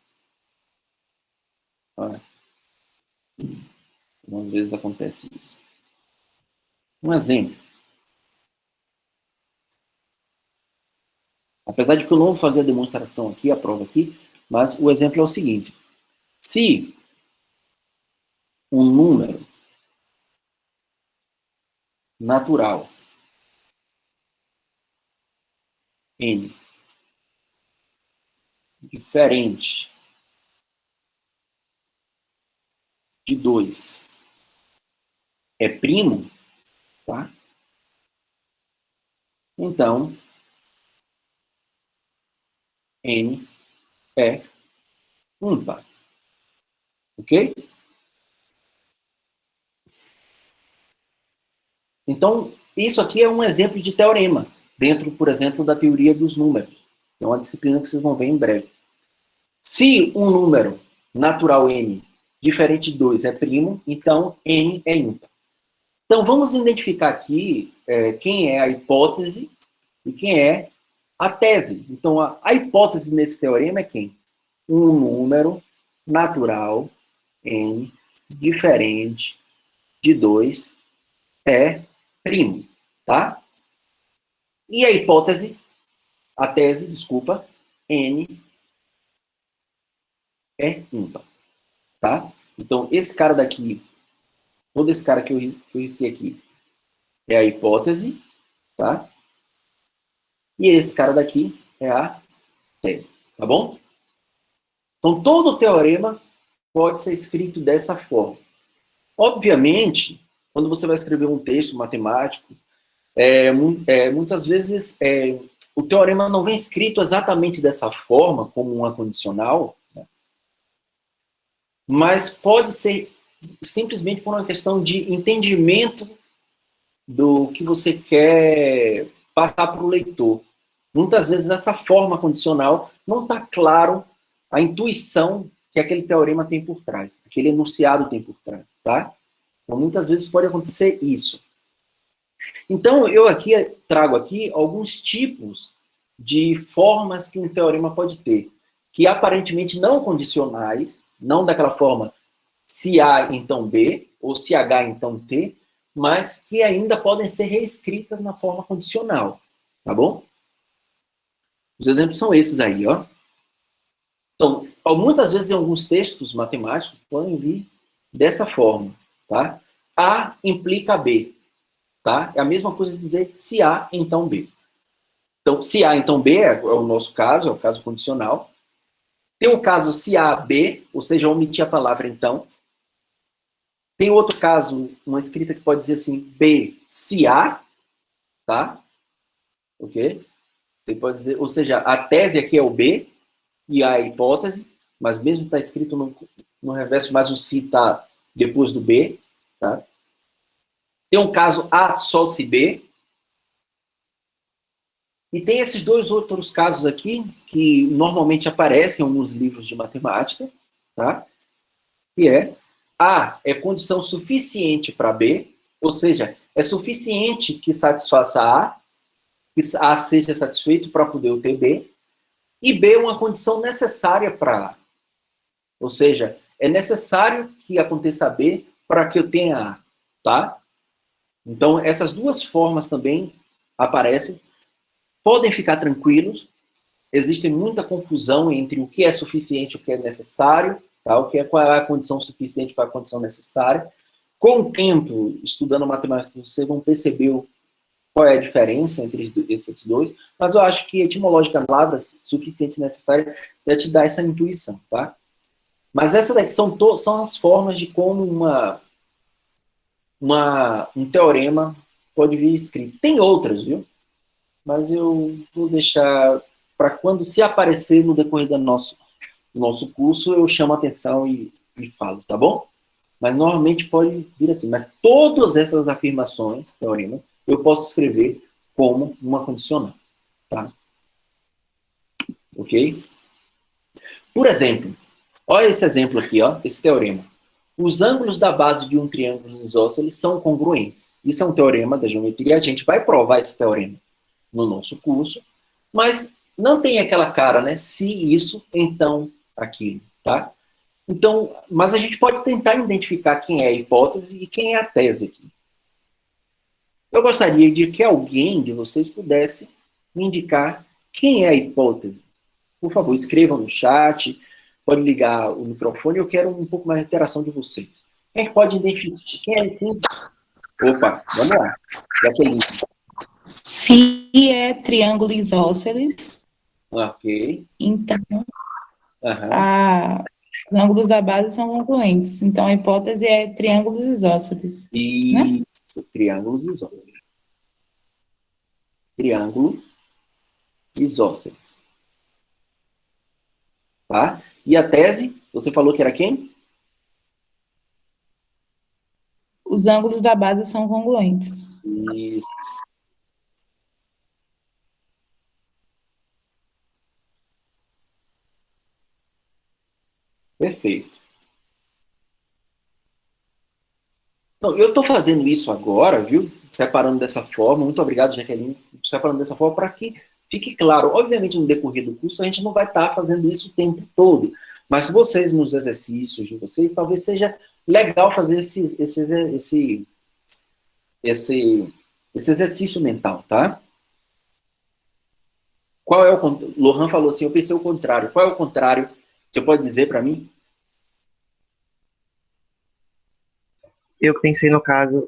lá. Algumas vezes acontece isso. Um exemplo. Apesar de que eu não vou fazer a demonstração aqui, a prova aqui, mas o exemplo é o seguinte. Se um número natural n diferente de 2 é primo, tá? Então, n é ímpar. Ok? Então, isso aqui é um exemplo de teorema, dentro, por exemplo, da teoria dos números. É uma disciplina que vocês vão ver em breve. Se um número natural n diferente de 2 é primo, então n é ímpar. Então, vamos identificar aqui quem é a hipótese e quem é a tese. Então, a hipótese nesse teorema é quem? Um número natural n diferente de 2 é primo, tá? E a hipótese, a tese, desculpa, n é ímpar, tá? Então, esse cara daqui, todo esse cara que eu risquei aqui, é a hipótese, tá? E esse cara daqui é a tese, tá bom? Então, todo teorema pode ser escrito dessa forma. Obviamente quando você vai escrever um texto matemático, muitas vezes o teorema não vem escrito exatamente dessa forma, como uma condicional, né? Mas pode ser simplesmente por uma questão de entendimento do que você quer passar para o leitor. Muitas vezes essa forma condicional não está claro a intuição que aquele teorema tem por trás, aquele enunciado tem por trás, tá? Então, muitas vezes pode acontecer isso. Então, eu aqui trago aqui alguns tipos de formas que um teorema pode ter, que aparentemente não condicionais, não daquela forma se A, então B, ou se H, então T, mas que ainda podem ser reescritas na forma condicional, tá bom? Os exemplos são esses aí, ó. Então, muitas vezes em alguns textos matemáticos podem vir dessa forma, tá? A implica B, tá? É a mesma coisa de dizer se A, então B. Então, se A, então B é o nosso caso, é o caso condicional. Tem o caso se A, B, ou seja, omitir a palavra então. Tem outro caso, uma escrita que pode dizer assim, B, se A, tá? Ok? Você pode dizer, ou seja, a tese aqui é o B e a hipótese, mas mesmo está escrito no reverso, mas o se está depois do B, tá? Tem um caso A só se B. E tem esses dois outros casos aqui, que normalmente aparecem em alguns livros de matemática, tá? Que é A é condição suficiente para B, ou seja, é suficiente que satisfaça A, que A seja satisfeito para poder obter B, e B é uma condição necessária para A. Ou seja, é necessário que aconteça B para que eu tenha A, tá? Então, essas duas formas também aparecem. Podem ficar tranquilos, existe muita confusão entre o que é suficiente e o que é necessário, tá? Qual é a condição suficiente para a condição necessária. Com o tempo, estudando matemática, vocês vão perceber qual é a diferença entre esses dois, mas eu acho que etimológica palavras suficiente e necessária já te dá essa intuição, tá? Mas essas daqui são as formas de como um teorema pode vir escrito. Tem outras, viu? Mas eu vou deixar para quando se aparecer no decorrer do nosso curso, eu chamo a atenção e falo, tá bom? Mas normalmente pode vir assim. Mas todas essas afirmações, teorema, eu posso escrever como uma condicional, tá? Ok? Por exemplo, olha esse exemplo aqui, ó, esse teorema. Os ângulos da base de um triângulo isósceles são congruentes. Isso é um teorema da geometria. A gente vai provar esse teorema no nosso curso, mas não tem aquela cara, né? Se isso, então aquilo, tá? Então, mas a gente pode tentar identificar quem é a hipótese e quem é a tese aqui. Eu gostaria de que alguém de vocês pudesse me indicar quem é a hipótese. Por favor, escrevam no chat, pode ligar o microfone, eu quero um pouco mais de interação de vocês. Quem é que pode identificar? Quem? Opa, vamos lá. Jaqueline. Se é triângulo isósceles, Ok. então Aham. os ângulos da base são congruentes. Então a hipótese é triângulos isósceles, né? Isso, triângulos isósceles. Triângulo isósceles. Tá? E a tese, você falou que era quem? Os ângulos da base são congruentes. Isso. Perfeito. Não, eu estou fazendo isso agora, viu? Separando dessa forma. Muito obrigado, Jaqueline. Separando dessa forma para que fique claro. Obviamente, no decorrer do curso, a gente não vai estar fazendo isso o tempo todo. Mas se vocês, nos exercícios de vocês, talvez seja legal fazer esse exercício mental, tá? Qual é o... Lohan falou assim, eu pensei o contrário. Qual é o contrário? Você pode dizer para mim? Eu pensei no caso,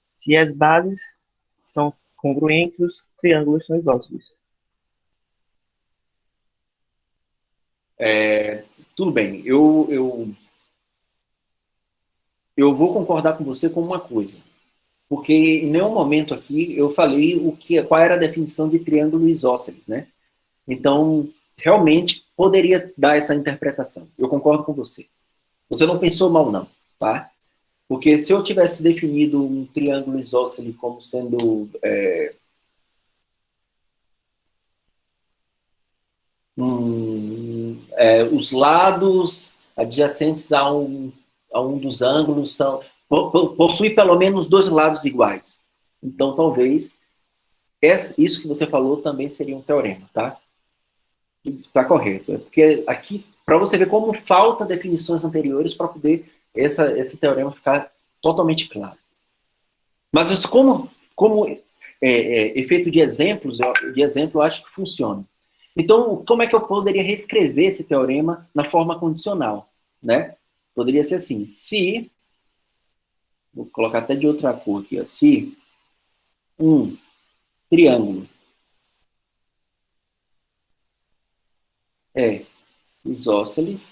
se as bases são congruentes, os triângulos são isósceles. Tudo bem. Eu eu vou concordar com você com uma coisa. Porque em nenhum momento aqui eu falei qual era a definição de triângulo isósceles, né? Então, realmente, poderia dar essa interpretação. Eu concordo com você. Você não pensou mal, não, tá? Porque se eu tivesse definido um triângulo isósceles como sendo os lados adjacentes a um dos ângulos possui pelo menos dois lados iguais. Então, talvez, isso que você falou também seria um teorema, tá? Tá correto. Porque aqui, para você ver como falta definições anteriores para poder esse teorema ficar totalmente claro. Mas como efeito de exemplo, eu acho que funciona. Então, como é que eu poderia reescrever esse teorema na forma condicional, né? Poderia ser assim, se, vou colocar até de outra cor aqui, ó, se um triângulo é isósceles,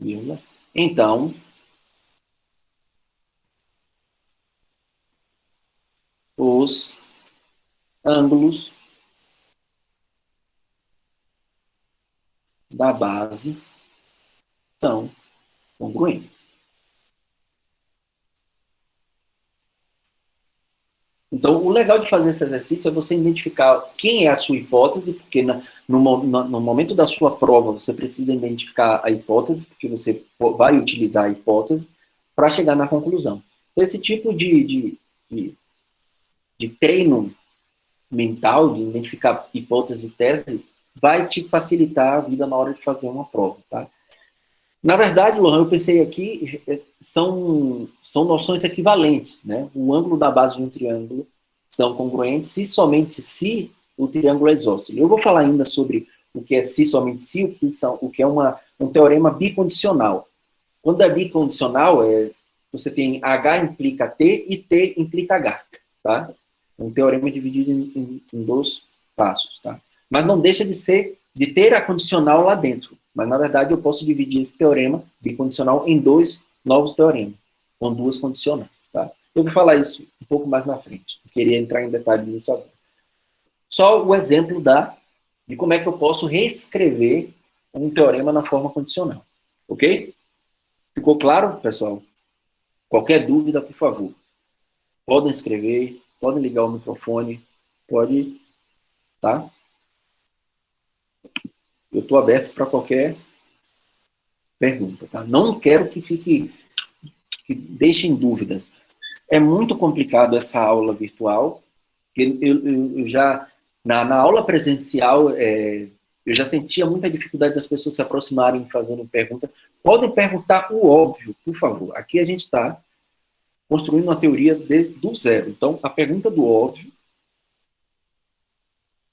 vírgula, então os ângulos da base são congruentes. Então, o legal de fazer esse exercício é você identificar quem é a sua hipótese, porque no momento da sua prova você precisa identificar a hipótese, porque você vai utilizar a hipótese para chegar na conclusão. Esse tipo de treino mental, de identificar hipótese e tese, vai te facilitar a vida na hora de fazer uma prova, tá? Na verdade, Lohan, eu pensei aqui, são noções equivalentes, né? O ângulo da base de um triângulo são congruentes se somente se o triângulo é isósceles. Eu vou falar ainda sobre o que é se somente se, o que é um teorema bicondicional. Quando é bicondicional, você tem H implica T e T implica H, tá? Um teorema dividido em dois passos, tá? Mas não deixa de ter a condicional lá dentro. Mas, na verdade, eu posso dividir esse teorema bicondicional em dois novos teoremas, com duas condicionais, tá? Eu vou falar isso um pouco mais na frente. Eu queria entrar em detalhe nisso agora. Só o exemplo de como é que eu posso reescrever um teorema na forma condicional. Ok? Ficou claro, pessoal? Qualquer dúvida, por favor. Podem escrever, podem ligar o microfone, pode, tá? Eu estou aberto para qualquer pergunta, tá? Não quero que deixem dúvidas. É muito complicado essa aula virtual. Eu já, na aula presencial, eu já sentia muita dificuldade das pessoas se aproximarem fazendo pergunta. Podem perguntar o óbvio, por favor. Aqui a gente está construindo uma teoria do zero. Então, a pergunta do óbvio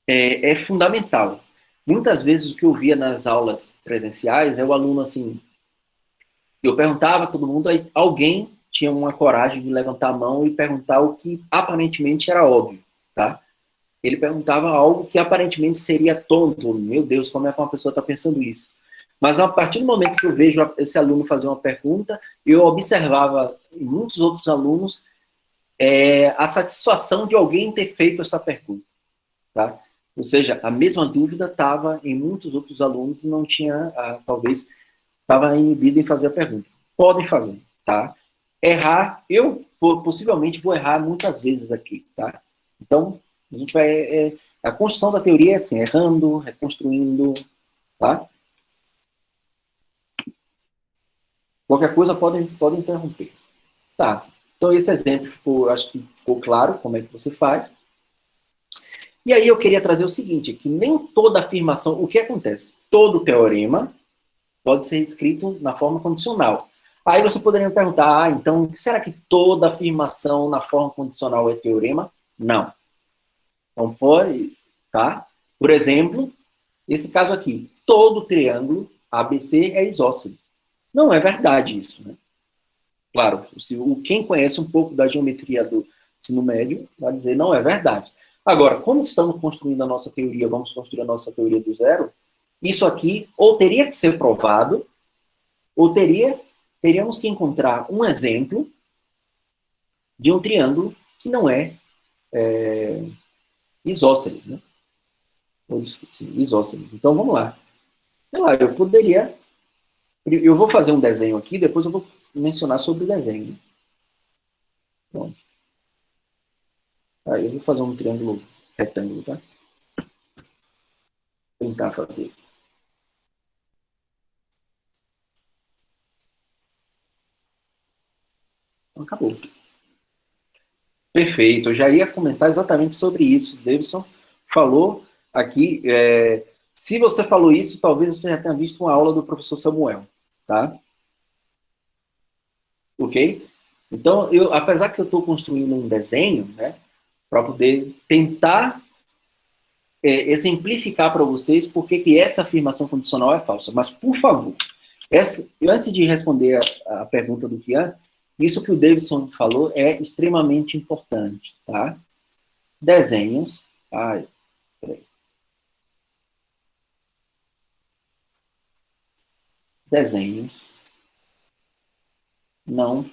é fundamental. Muitas vezes o que eu via nas aulas presenciais é o aluno assim, eu perguntava a todo mundo, aí alguém tinha uma coragem de levantar a mão e perguntar o que aparentemente era óbvio, tá? Ele perguntava algo que aparentemente seria tonto. Meu Deus, como é que uma pessoa está pensando isso? Mas a partir do momento que eu vejo esse aluno fazer uma pergunta, eu observava em muitos outros alunos a satisfação de alguém ter feito essa pergunta, tá? Ou seja, a mesma dúvida estava em muitos outros alunos e não tinha, talvez, estava inibido em fazer a pergunta. Podem fazer, tá? Errar, eu possivelmente vou errar muitas vezes aqui, tá? Então, a gente vai... a construção da teoria é assim, errando, reconstruindo, tá? Qualquer coisa podem interromper. Tá, então esse exemplo, acho que ficou claro como é que você faz. E aí eu queria trazer o seguinte, que nem toda afirmação... O que acontece? Todo teorema pode ser escrito na forma condicional. Aí você poderia me perguntar, então, será que toda afirmação na forma condicional é teorema? Não. Então pode, tá? Por exemplo, esse caso aqui, todo triângulo ABC é isósceles. Não é verdade isso, né? Claro, quem conhece um pouco da geometria do ensino médio vai dizer não é verdade. Agora, como estamos construindo a nossa teoria, vamos construir a nossa teoria do zero, isso aqui ou teria que ser provado, Ou teríamos que encontrar um exemplo de um triângulo que não é, isósceles, né? Ou, sim, isósceles. Então, vamos lá. Sei lá, eu vou fazer um desenho aqui, depois eu vou mencionar sobre o desenho. Pronto. Aí eu vou fazer um triângulo retângulo, tá? Vou tentar fazer. Então, acabou. Perfeito. Eu já ia comentar exatamente sobre isso. O Davidson falou aqui. Se você falou isso, talvez você já tenha visto uma aula do professor Samuel, tá? Ok? Então, apesar que eu estou construindo um desenho, né, para poder tentar exemplificar para vocês por que essa afirmação condicional é falsa. Mas, por favor, antes de responder a pergunta do Kian, isso que o Davidson falou é extremamente importante, tá? Desenhos. Ai, peraí. Desenhos não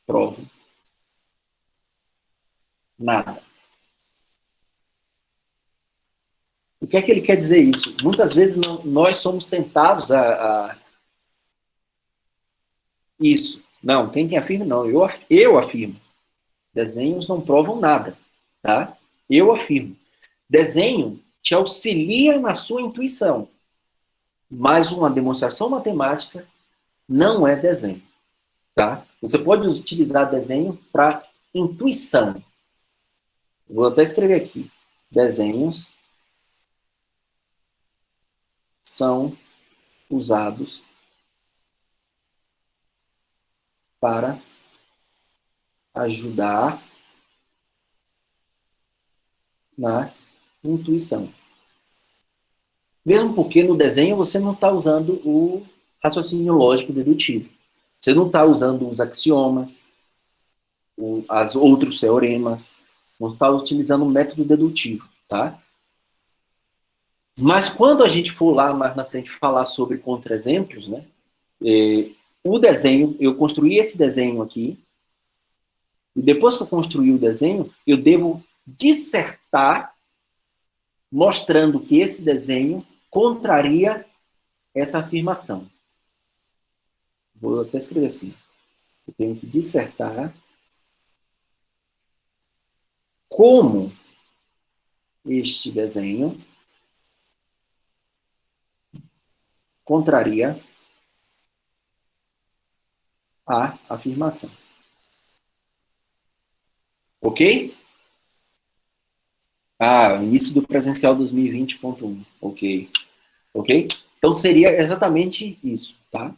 provam nada. O que é que ele quer dizer isso? Muitas vezes nós somos tentados a isso. Não, tem quem afirme não. Eu afirmo. Desenhos não provam nada, tá? Eu afirmo. Desenho te auxilia na sua intuição, mas uma demonstração matemática não é desenho, tá? Você pode utilizar desenho para intuição. Vou até escrever aqui. Desenhos são usados para ajudar na intuição. Mesmo porque no desenho você não está usando o raciocínio lógico dedutivo. Você não está usando os axiomas, os outros teoremas, não está utilizando o método dedutivo, tá? Mas quando a gente for lá mais na frente falar sobre contra-exemplos, né? O desenho, eu construí esse desenho aqui, e depois que eu construí o desenho, eu devo dissertar mostrando que esse desenho contraria essa afirmação. Vou até escrever assim. Eu tenho que dissertar como este desenho contraria a afirmação. Ok? Início do presencial 2020.1. Ok. Ok? Então seria exatamente isso, tá?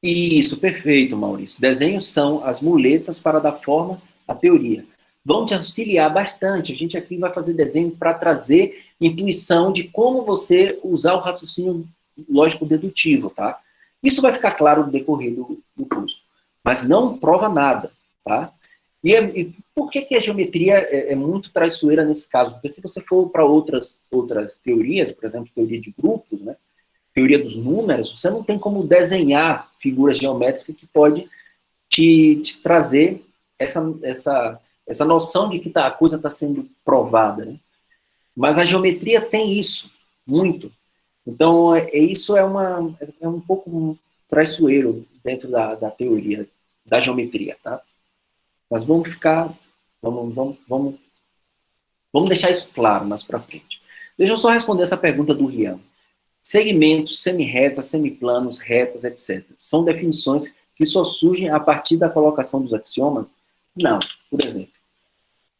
Isso, perfeito, Maurício. Desenhos são as muletas para dar forma à teoria. Vão te auxiliar bastante. A gente aqui vai fazer desenho para trazer intuição de como você usar o raciocínio lógico dedutivo, tá? Isso vai ficar claro no decorrer do curso. Mas não prova nada, tá? E por que a geometria é muito traiçoeira nesse caso? Porque se você for para outras teorias, por exemplo, teoria de grupos, né? Teoria dos números, você não tem como desenhar figuras geométricas que pode te trazer essa noção de que a coisa está sendo provada, né? Mas a geometria tem isso, muito. Então, isso é um pouco traiçoeiro dentro da teoria da geometria, tá? Mas vamos deixar isso claro mais para frente. Deixa eu só responder essa pergunta do Rian. Segmentos, semi-retas, semiplanos, retas, etc. São definições que só surgem a partir da colocação dos axiomas? Não. Por exemplo,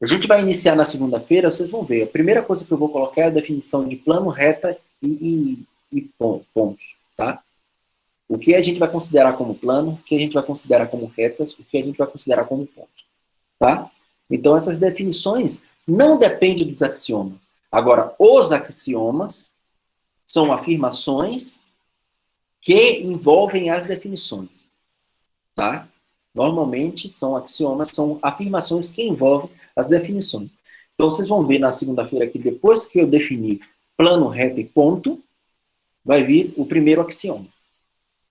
a gente vai iniciar na segunda-feira, vocês vão ver. A primeira coisa que eu vou colocar é a definição de plano, reta e pontos, tá? O que a gente vai considerar como plano, o que a gente vai considerar como retas, o que a gente vai considerar como pontos, tá? Então, essas definições não dependem dos axiomas. Agora, os axiomas são afirmações que envolvem as definições, tá? Normalmente são axiomas, são afirmações que envolvem as definições. Então vocês vão ver na segunda-feira que depois que eu definir plano, reta e ponto, vai vir o primeiro axioma,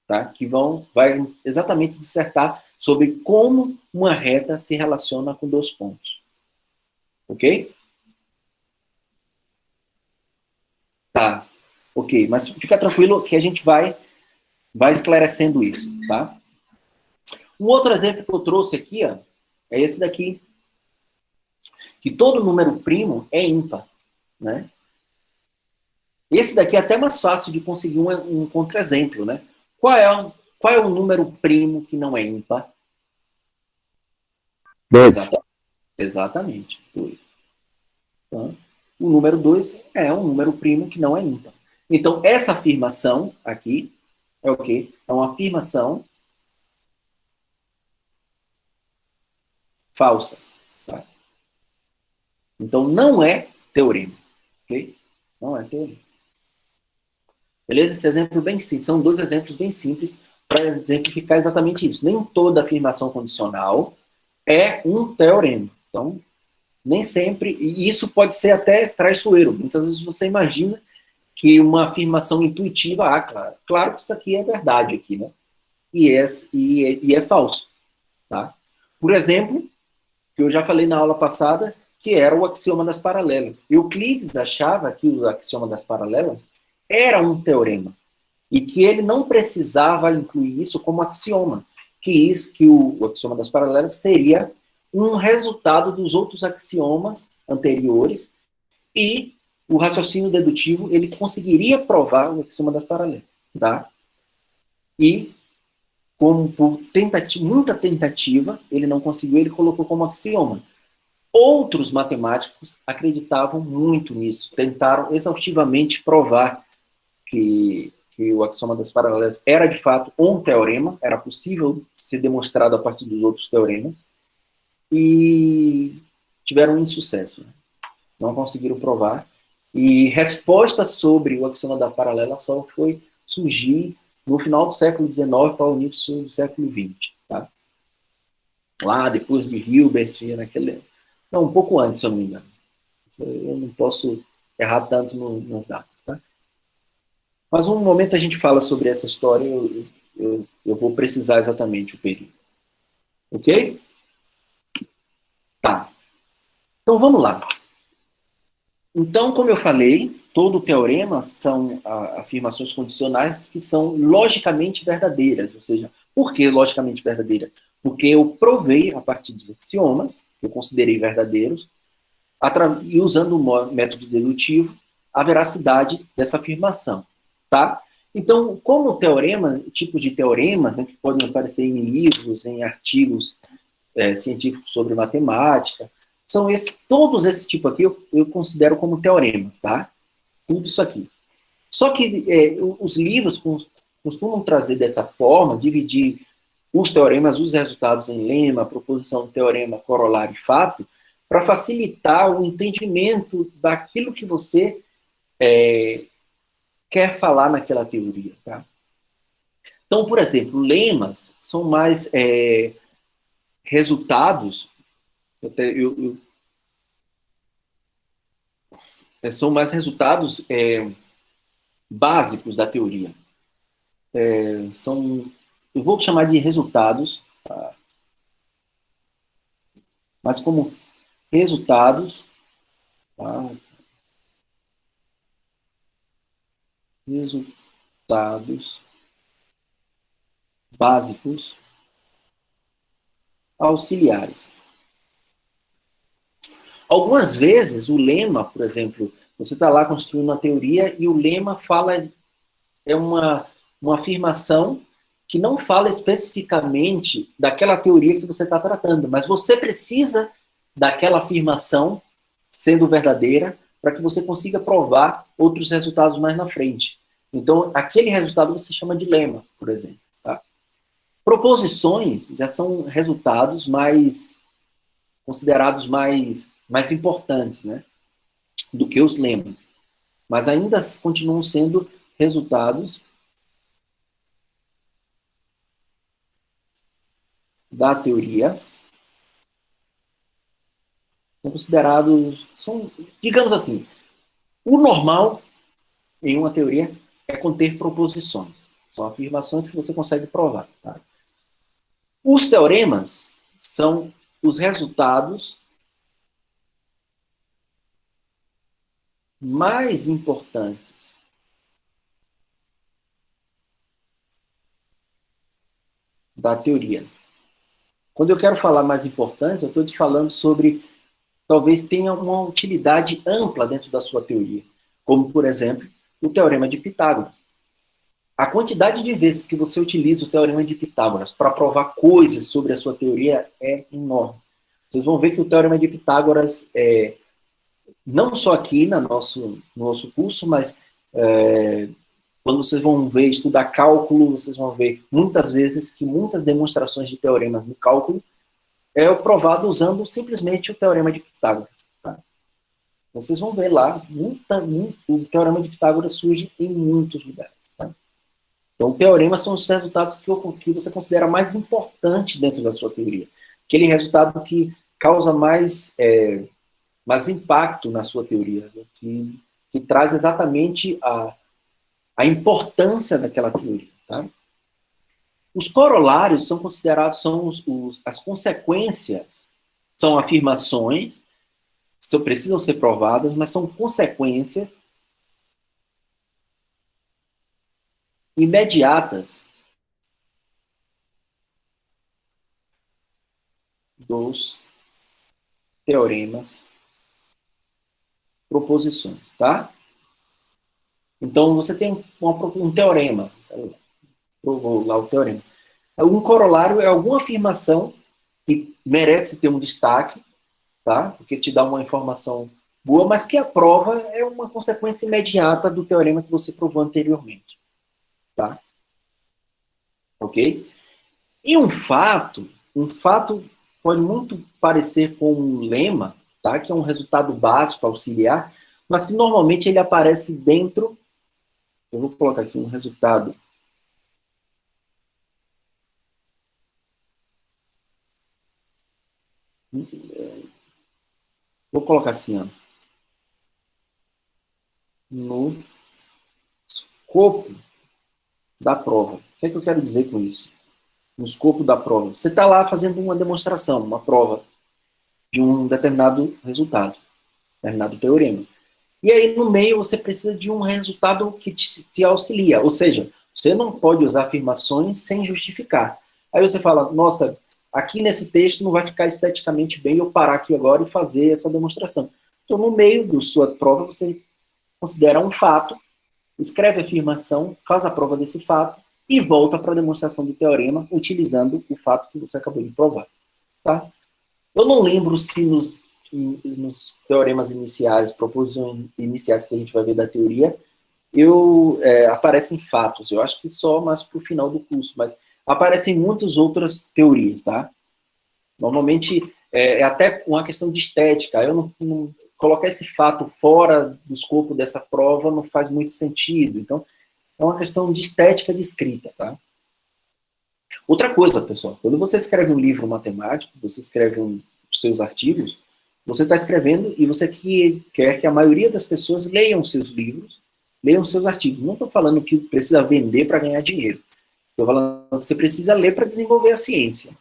tá? Que vai exatamente dissertar sobre como uma reta se relaciona com dois pontos. Ok? Tá. Ok, mas fica tranquilo que a gente vai esclarecendo isso, tá? Um outro exemplo que eu trouxe aqui, ó, é esse daqui, que todo número primo é ímpar, né? Esse daqui é até mais fácil de conseguir um contra-exemplo, né? Qual é o número primo que não é ímpar? 2. Exatamente, 2. Então, o número 2 é um número primo que não é ímpar. Então, essa afirmação aqui é o quê? É uma afirmação falsa. Tá? Então, não é teorema. Ok? Não é teorema. Beleza? Esse exemplo bem simples. São dois exemplos bem simples para exemplificar exatamente isso. Nem toda afirmação condicional é um teorema. Então, nem sempre, e isso pode ser até traiçoeiro. Muitas vezes você imagina que uma afirmação intuitiva, claro que isso aqui é verdade aqui, né? E é falso, tá? Por exemplo, que eu já falei na aula passada, que era o axioma das paralelas. Euclides achava que o axioma das paralelas era um teorema, e que ele não precisava incluir isso como axioma, que o axioma das paralelas seria um resultado dos outros axiomas anteriores, e o raciocínio dedutivo ele conseguiria provar o axioma das paralelas, tá? E como por muita tentativa, ele não conseguiu, ele colocou como axioma. Outros matemáticos acreditavam muito nisso, tentaram exaustivamente provar que o axioma das paralelas era de fato um teorema, era possível ser demonstrado a partir dos outros teoremas, e tiveram insucesso, né? Não conseguiram provar, e resposta sobre o axioma da paralela só foi surgir no final do século XIX para o início do século XX, tá? Lá depois de Hilbert, não, um pouco antes, se eu não me engano. Eu não posso errar tanto nas datas, tá? Mas um momento a gente fala sobre essa história, eu vou precisar exatamente o período. Ok? Tá. Então vamos lá. Então, como eu falei, todo teorema são afirmações condicionais que são logicamente verdadeiras. Ou seja, por que logicamente verdadeira? Porque eu provei a partir dos axiomas, que eu considerei verdadeiros, e usando o método dedutivo, a veracidade dessa afirmação. Tá? Então, como teorema, tipos de teoremas, né, que podem aparecer em livros, em artigos científicos sobre matemática, são todos esses tipos aqui eu considero como teoremas, tá? Tudo isso aqui. Só que os livros costumam trazer dessa forma, dividir os teoremas, os resultados em lema, proposição, teorema, corolário e fato, para facilitar o entendimento daquilo que você quer falar naquela teoria, tá? Então, por exemplo, lemas são mais resultados, são mais resultados básicos da teoria. Eu vou chamar de resultados, tá? Mas como resultados, tá? Resultados básicos auxiliares. Algumas vezes o lema, por exemplo, você está lá construindo uma teoria e o lema é uma afirmação que não fala especificamente daquela teoria que você está tratando, mas você precisa daquela afirmação sendo verdadeira para que você consiga provar outros resultados mais na frente. Então, aquele resultado você chama de lema, por exemplo. Tá? Proposições já são resultados considerados mais importantes, né, do que os lemas. Mas ainda continuam sendo resultados da teoria, são considerados, digamos assim, o normal em uma teoria é conter proposições. São afirmações que você consegue provar. Tá? Os teoremas são os resultados mais importantes da teoria. Quando eu quero falar mais importante, eu estou te falando sobre, talvez tenha uma utilidade ampla dentro da sua teoria, como, por exemplo, o Teorema de Pitágoras. A quantidade de vezes que você utiliza o Teorema de Pitágoras para provar coisas sobre a sua teoria é enorme. Vocês vão ver que o Teorema de Pitágoras, não só aqui no nosso curso, mas quando vocês vão ver, estudar cálculo, vocês vão ver muitas vezes que muitas demonstrações de teoremas no cálculo é provado usando simplesmente o Teorema de Pitágoras. Tá? Vocês vão ver lá, o Teorema de Pitágoras surge em muitos lugares. Tá? Então, teoremas são os resultados que você considera mais importantes dentro da sua teoria. Aquele resultado que causa mais impacto na sua teoria, né? que traz exatamente a importância daquela teoria. Tá? Os corolários são considerados, as consequências, são afirmações, precisam ser provadas, mas são consequências imediatas dos teoremas, proposições, tá? Então, você tem um teorema, provou lá o teorema. Um corolário é alguma afirmação que merece ter um destaque, tá? Porque te dá uma informação boa, mas que a prova é uma consequência imediata do teorema que você provou anteriormente, tá? Ok? E um fato pode muito parecer com um lema, tá? Que é um resultado básico, auxiliar, mas que normalmente ele aparece dentro. Eu vou colocar aqui um resultado. Vou colocar assim, ó. No escopo da prova. O que é que eu quero dizer com isso? No escopo da prova. Você está lá fazendo uma demonstração, uma prova de um determinado resultado, determinado teorema. E aí, no meio, você precisa de um resultado que te auxilia. Ou seja, você não pode usar afirmações sem justificar. Aí você fala, nossa, aqui nesse texto não vai ficar esteticamente bem eu parar aqui agora e fazer essa demonstração. Então, no meio da sua prova, você considera um fato, escreve a afirmação, faz a prova desse fato e volta para a demonstração do teorema utilizando o fato que você acabou de provar. Tá? Eu não lembro se nos teoremas iniciais, proposições iniciais que a gente vai ver da teoria, aparecem fatos. Eu acho que só mais para o final do curso, mas aparecem muitas outras teorias, tá? Normalmente é até uma questão de estética. Eu não colocar esse fato fora do escopo dessa prova não faz muito sentido. Então, é uma questão de estética de escrita, tá? Outra coisa, pessoal, quando você escreve um livro matemático, você escreve os seus artigos, você está escrevendo e você quer que a maioria das pessoas leiam os seus livros, leiam os seus artigos. Não estou falando que precisa vender para ganhar dinheiro. Estou falando que você precisa ler para desenvolver a ciência.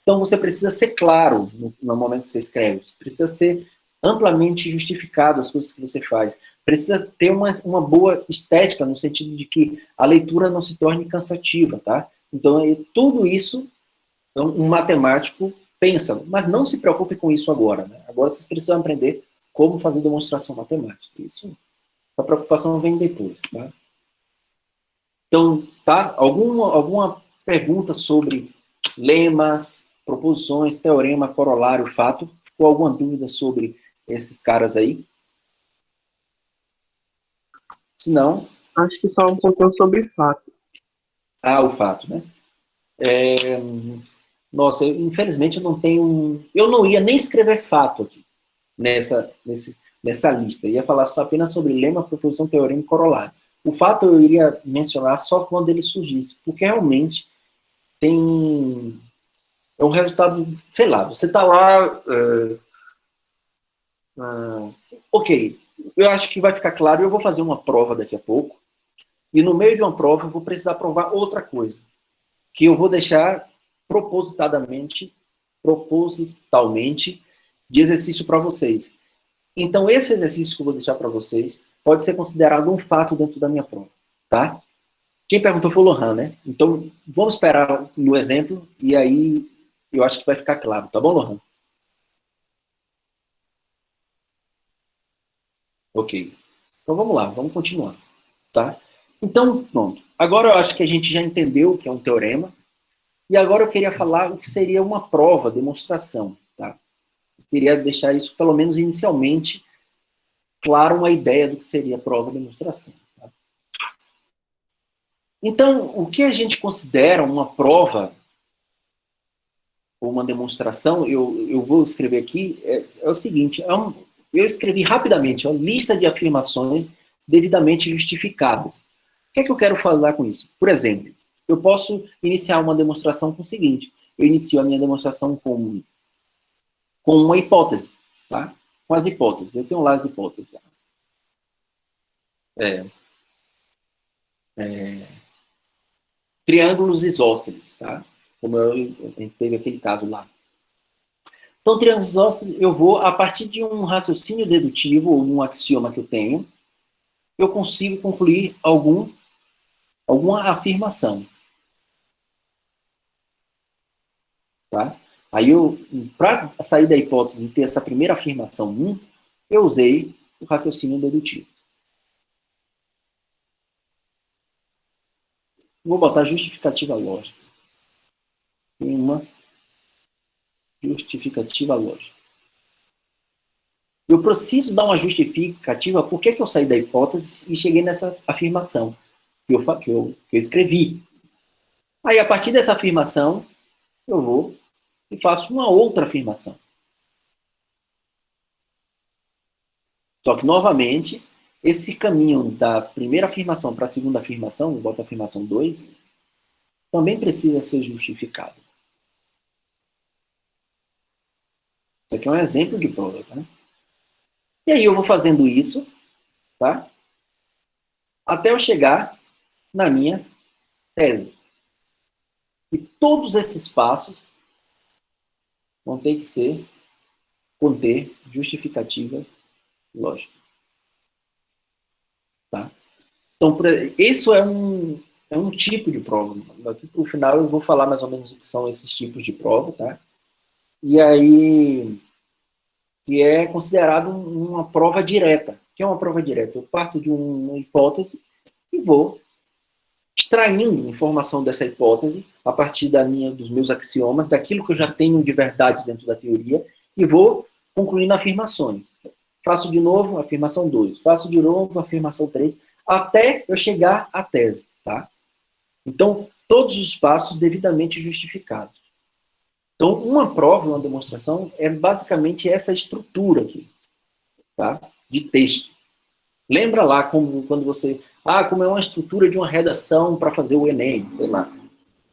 Então, você precisa ser claro no momento que você escreve. Você precisa ser amplamente justificado as coisas que você faz. Precisa ter uma boa estética, no sentido de que a leitura não se torne cansativa, tá? Então, tudo isso, um matemático pensa, mas não se preocupe com isso agora, né? Agora vocês precisam aprender como fazer demonstração matemática. Isso, a preocupação vem depois, tá? Então, tá? Alguma pergunta sobre lemas, proposições, teorema, corolário, fato? Ficou alguma dúvida sobre esses caras aí? Se não... Acho que só um pouquinho sobre fato. Ah, o fato, né? Nossa, infelizmente eu não tenho... Eu não ia nem escrever fato aqui, nessa lista. Eu ia falar só apenas sobre lema, proposição, teorema e corolário. O fato eu iria mencionar só quando ele surgisse, porque realmente é um resultado, sei lá, você está lá... ok, eu acho que vai ficar claro, eu vou fazer uma prova daqui a pouco, E no meio de uma prova, eu vou precisar provar outra coisa, que eu vou deixar propositalmente de exercício para vocês. Então, esse exercício que eu vou deixar para vocês pode ser considerado um fato dentro da minha prova, tá? Quem perguntou foi o Lohan, né? Então, vamos esperar no exemplo, e aí eu acho que vai ficar claro, tá bom, Lohan? Ok. Então, vamos lá, vamos continuar, tá? Então, pronto. Agora eu acho que a gente já entendeu o que é um teorema, e agora eu queria falar o que seria uma prova, demonstração, tá? Eu queria deixar isso, pelo menos inicialmente, claro, uma ideia do que seria prova, demonstração. Tá? Então, o que a gente considera uma prova ou uma demonstração, eu vou escrever aqui, é o seguinte, eu escrevi rapidamente, uma lista de afirmações devidamente justificadas. O que é que eu quero falar com isso? Por exemplo, eu posso iniciar uma demonstração com o seguinte, eu inicio a minha demonstração com uma hipótese, tá? Com as hipóteses, eu tenho lá as hipóteses. Triângulos isósceles, tá? Como a gente teve aquele caso lá. Então, triângulos isósceles, eu vou, a partir de um raciocínio dedutivo, ou um axioma que eu tenho, eu consigo concluir alguma afirmação. Tá? Aí, para sair da hipótese e ter essa primeira afirmação 1, eu usei o raciocínio dedutivo. Vou botar justificativa lógica. Tem uma justificativa lógica. Eu preciso dar uma justificativa por que eu saí da hipótese e cheguei nessa afirmação que eu escrevi. Aí, a partir dessa afirmação, eu vou e faço uma outra afirmação. Só que, novamente, esse caminho da primeira afirmação para a segunda afirmação, eu boto a afirmação 2, também precisa ser justificado. Isso aqui é um exemplo de prova, tá? E aí eu vou fazendo isso, tá? Até eu chegar na minha tese. E todos esses passos vão ter que conter justificativa lógica. Tá? Então, isso é um tipo de prova. Aqui para o final eu vou falar mais ou menos o que são esses tipos de prova, tá? E aí, que é considerado uma prova direta. O que é uma prova direta? Eu parto de uma hipótese e vou extraindo informação dessa hipótese a partir dos meus axiomas, daquilo que eu já tenho de verdade dentro da teoria, e vou concluindo afirmações. Faço de novo a afirmação 2, faço de novo a afirmação 3, até eu chegar à tese. Tá? Então, todos os passos devidamente justificados. Então, uma prova, uma demonstração, é basicamente essa estrutura aqui, tá? De texto. Lembra lá quando você... como é uma estrutura de uma redação para fazer o Enem, sei lá.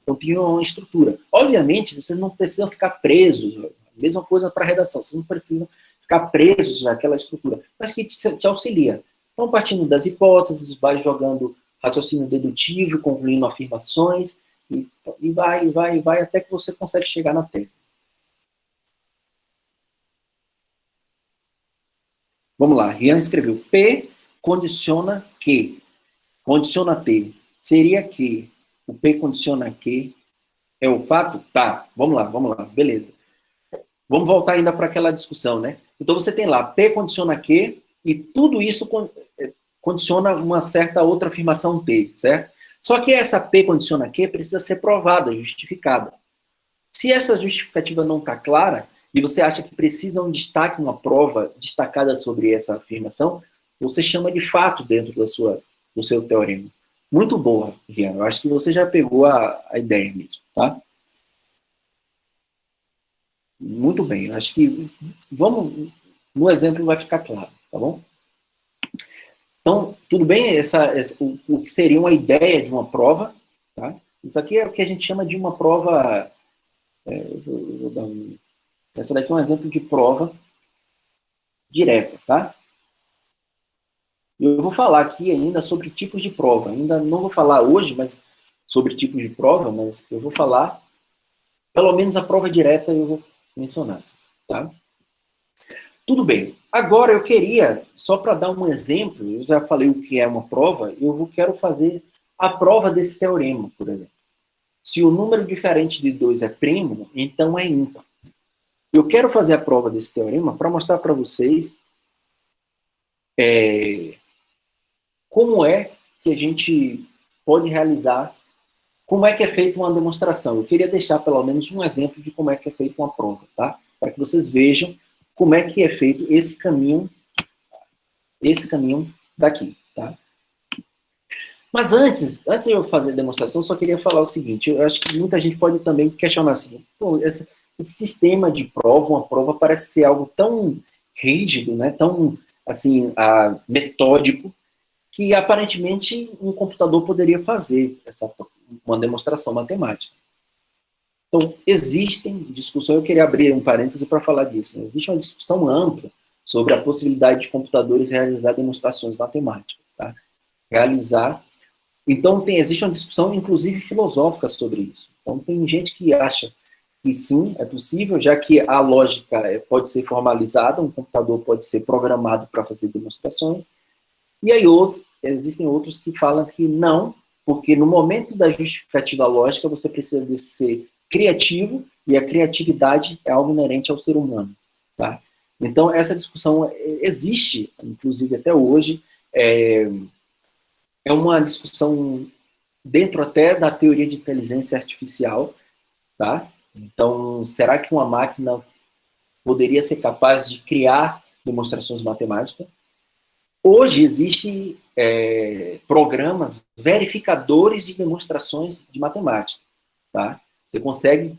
Então, tinha uma estrutura. Obviamente, vocês não precisam ficar presos. Mesma coisa para a redação. Vocês não precisam ficar presos naquela estrutura. Mas que te auxilia. Então, partindo das hipóteses, vai jogando raciocínio dedutivo, concluindo afirmações, e vai, até que você consegue chegar na tese. Vamos lá, Rian escreveu, P condiciona que, condiciona T, seria que, o P condiciona que, é o fato? Tá, vamos lá, beleza. Vamos voltar ainda para aquela discussão, né? Então você tem lá, P condiciona que, e tudo isso condiciona uma certa outra afirmação T, certo? Só que essa P condiciona que precisa ser provada, justificada. Se essa justificativa não está clara, e você acha que precisa um destaque, uma prova destacada sobre essa afirmação, você chama de fato dentro do seu teorema. Muito boa, Rian. Eu acho que você já pegou a ideia mesmo, tá? Muito bem. Eu acho que no exemplo vai ficar claro, tá bom? Então, tudo bem? O que seria uma ideia de uma prova, tá? Isso aqui é o que a gente chama de uma prova... essa daqui é um exemplo de prova direta, tá? Eu vou falar aqui ainda sobre tipos de prova. Ainda não vou falar hoje, mas sobre tipos de prova, mas eu vou falar, pelo menos a prova direta eu vou mencionar, tá? Tudo bem. Agora eu queria, só para dar um exemplo, eu já falei o que é uma prova, quero fazer a prova desse teorema, por exemplo. Se o número diferente de 2 é primo, então é ímpar. Eu quero fazer a prova desse teorema para mostrar para vocês como é que a gente pode realizar, como é que é feita uma demonstração. Eu queria deixar pelo menos um exemplo de como é que é feita uma prova, tá? Para que vocês vejam como é que é feito esse caminho daqui, tá? Mas antes de eu fazer a demonstração, eu só queria falar o seguinte, eu acho que muita gente pode também questionar assim, pô, esse sistema de prova, uma prova parece ser algo tão rígido, né, tão, assim, metódico, que aparentemente um computador poderia fazer uma demonstração matemática. Então, existem discussões, eu queria abrir um parêntese para falar disso, né? Existe uma discussão ampla sobre a possibilidade de computadores realizar demonstrações matemáticas, tá? Então, existe uma discussão, inclusive, filosófica sobre isso. Então, tem gente que acha que sim, é possível, já que a lógica pode ser formalizada, um computador pode ser programado para fazer demonstrações, e aí existem outros que falam que não, porque no momento da justificativa lógica, você precisa de ser criativo, e a criatividade é algo inerente ao ser humano. Tá? Então, essa discussão existe, inclusive até hoje, é uma discussão dentro até da teoria de inteligência artificial, tá? Então, será que uma máquina poderia ser capaz de criar demonstrações matemáticas? Hoje existem programas verificadores de demonstrações de matemática, tá?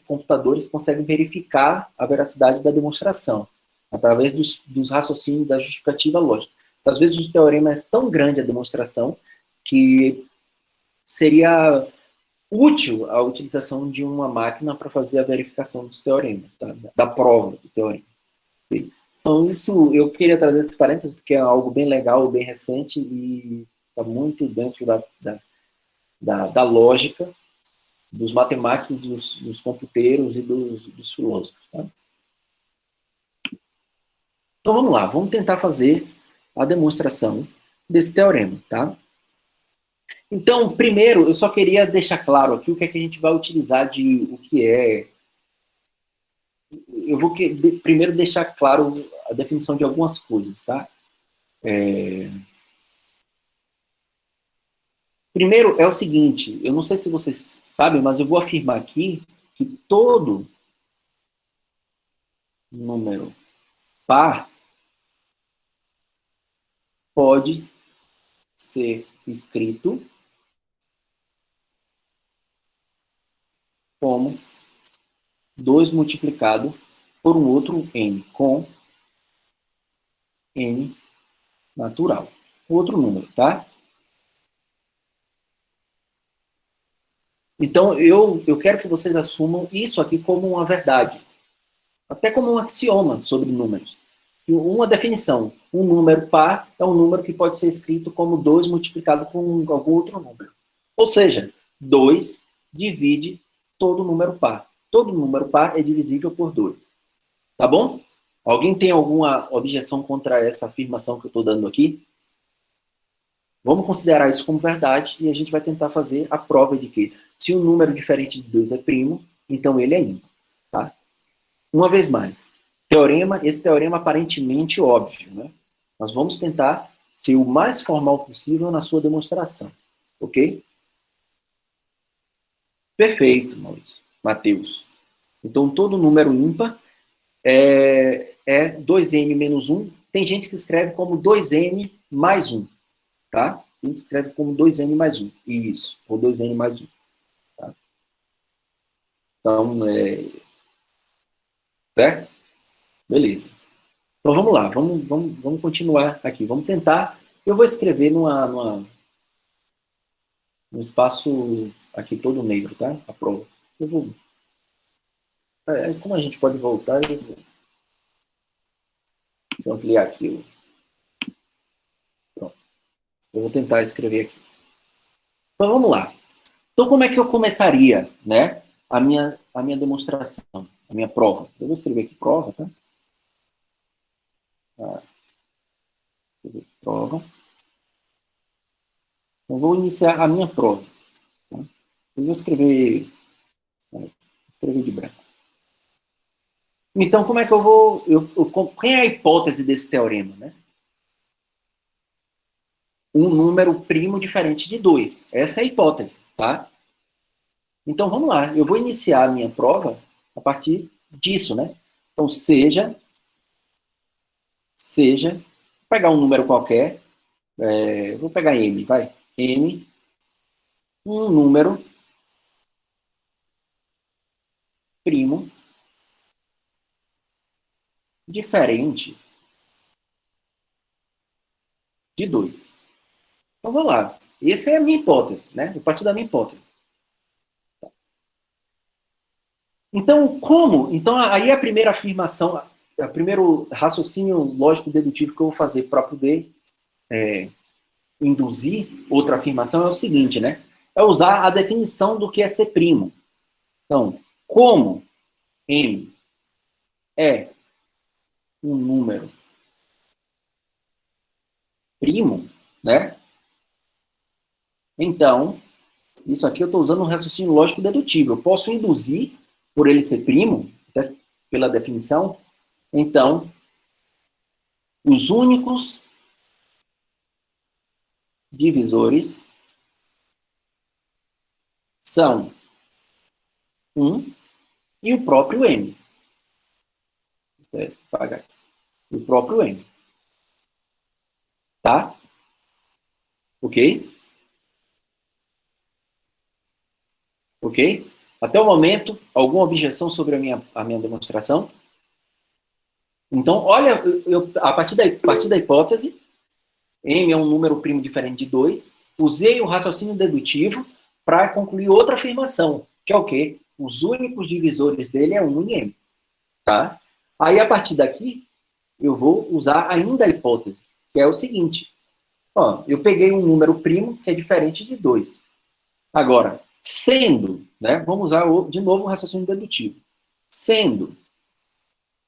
Computadores conseguem verificar a veracidade da demonstração através dos raciocínios da justificativa lógica. Às vezes o teorema é tão grande a demonstração que seria útil a utilização de uma máquina para fazer a verificação dos teoremas, tá? Da prova do teorema. Então, isso, eu queria trazer esses parênteses, porque é algo bem legal, bem recente, e está muito dentro da lógica dos matemáticos, dos computeiros e dos filósofos. Tá? Então, vamos lá, vamos tentar fazer a demonstração desse teorema, tá? Então, primeiro, eu só queria deixar claro aqui o que é que a gente vai utilizar de o que é. Eu vou primeiro deixar claro a definição de algumas coisas, tá? Primeiro é o seguinte, eu não sei se vocês sabem, mas eu vou afirmar aqui que todo número par pode ser escrito como 2 multiplicado por um outro n, com n natural. Outro número, tá? Então, eu quero que vocês assumam isso aqui como uma verdade. Até como um axioma sobre números. Uma definição. Um número par é um número que pode ser escrito como 2 multiplicado por algum outro número. Ou seja, 2 divide todo número par. Todo número par é divisível por 2. Tá bom? Alguém tem alguma objeção contra essa afirmação que eu estou dando aqui? Vamos considerar isso como verdade e a gente vai tentar fazer a prova de que se um número diferente de 2 é primo, então ele é ímpar. Tá? Uma vez mais, esse teorema aparentemente óbvio, né? Nós vamos tentar ser o mais formal possível na sua demonstração, ok? Perfeito, Maurício. Mateus. Então, todo número ímpar é 2n menos 1. Tem gente que escreve como 2n mais 1, tá? Tem gente que escreve como 2n mais 1. Isso, ou 2n mais 1. Tá? Então, certo? Beleza. Então vamos lá, vamos continuar aqui. Vamos tentar. Eu vou escrever num espaço aqui todo negro, tá? A prova. Como a gente pode voltar, vou ampliar aqui. Pronto. Eu vou tentar escrever aqui. Então, vamos lá. Então, como é que eu começaria, né, a minha demonstração, a minha prova? Eu vou escrever aqui prova, tá? Prova. Eu vou iniciar a minha prova. Tá? Eu vou escrever de branco. Então, como é que eu vou... qual é a hipótese desse teorema, né? Um número primo diferente de 2. Essa é a hipótese, tá? Então, vamos lá. Eu vou iniciar a minha prova a partir disso, né? Então, seja, vou pegar um número qualquer, vou pegar M, vai. M, um número primo diferente de 2. Então, vamos lá. Essa é a minha hipótese, né? Eu parti da minha hipótese. Então, como? Então, aí a primeira afirmação, o primeiro raciocínio lógico-dedutivo que eu vou fazer para poder induzir outra afirmação é o seguinte, né? É usar a definição do que é ser primo. Então, como M é um número primo, né? Então, isso aqui eu estou usando um raciocínio lógico dedutivo. Eu posso induzir, por ele ser primo, até pela definição, então, os únicos divisores são 1 e o próprio M. O próprio M. Tá? Ok? Ok? Até o momento, alguma objeção sobre a minha demonstração? Então, olha, a partir da hipótese, M é um número primo diferente de 2, usei o raciocínio dedutivo para concluir outra afirmação, que é o quê? Os únicos divisores dele é 1 e M. Tá? Aí, a partir daqui, eu vou usar ainda a hipótese, que é o seguinte. Ó, eu peguei um número primo que é diferente de 2. Agora, sendo, né, vamos usar de novo o raciocínio dedutivo. Sendo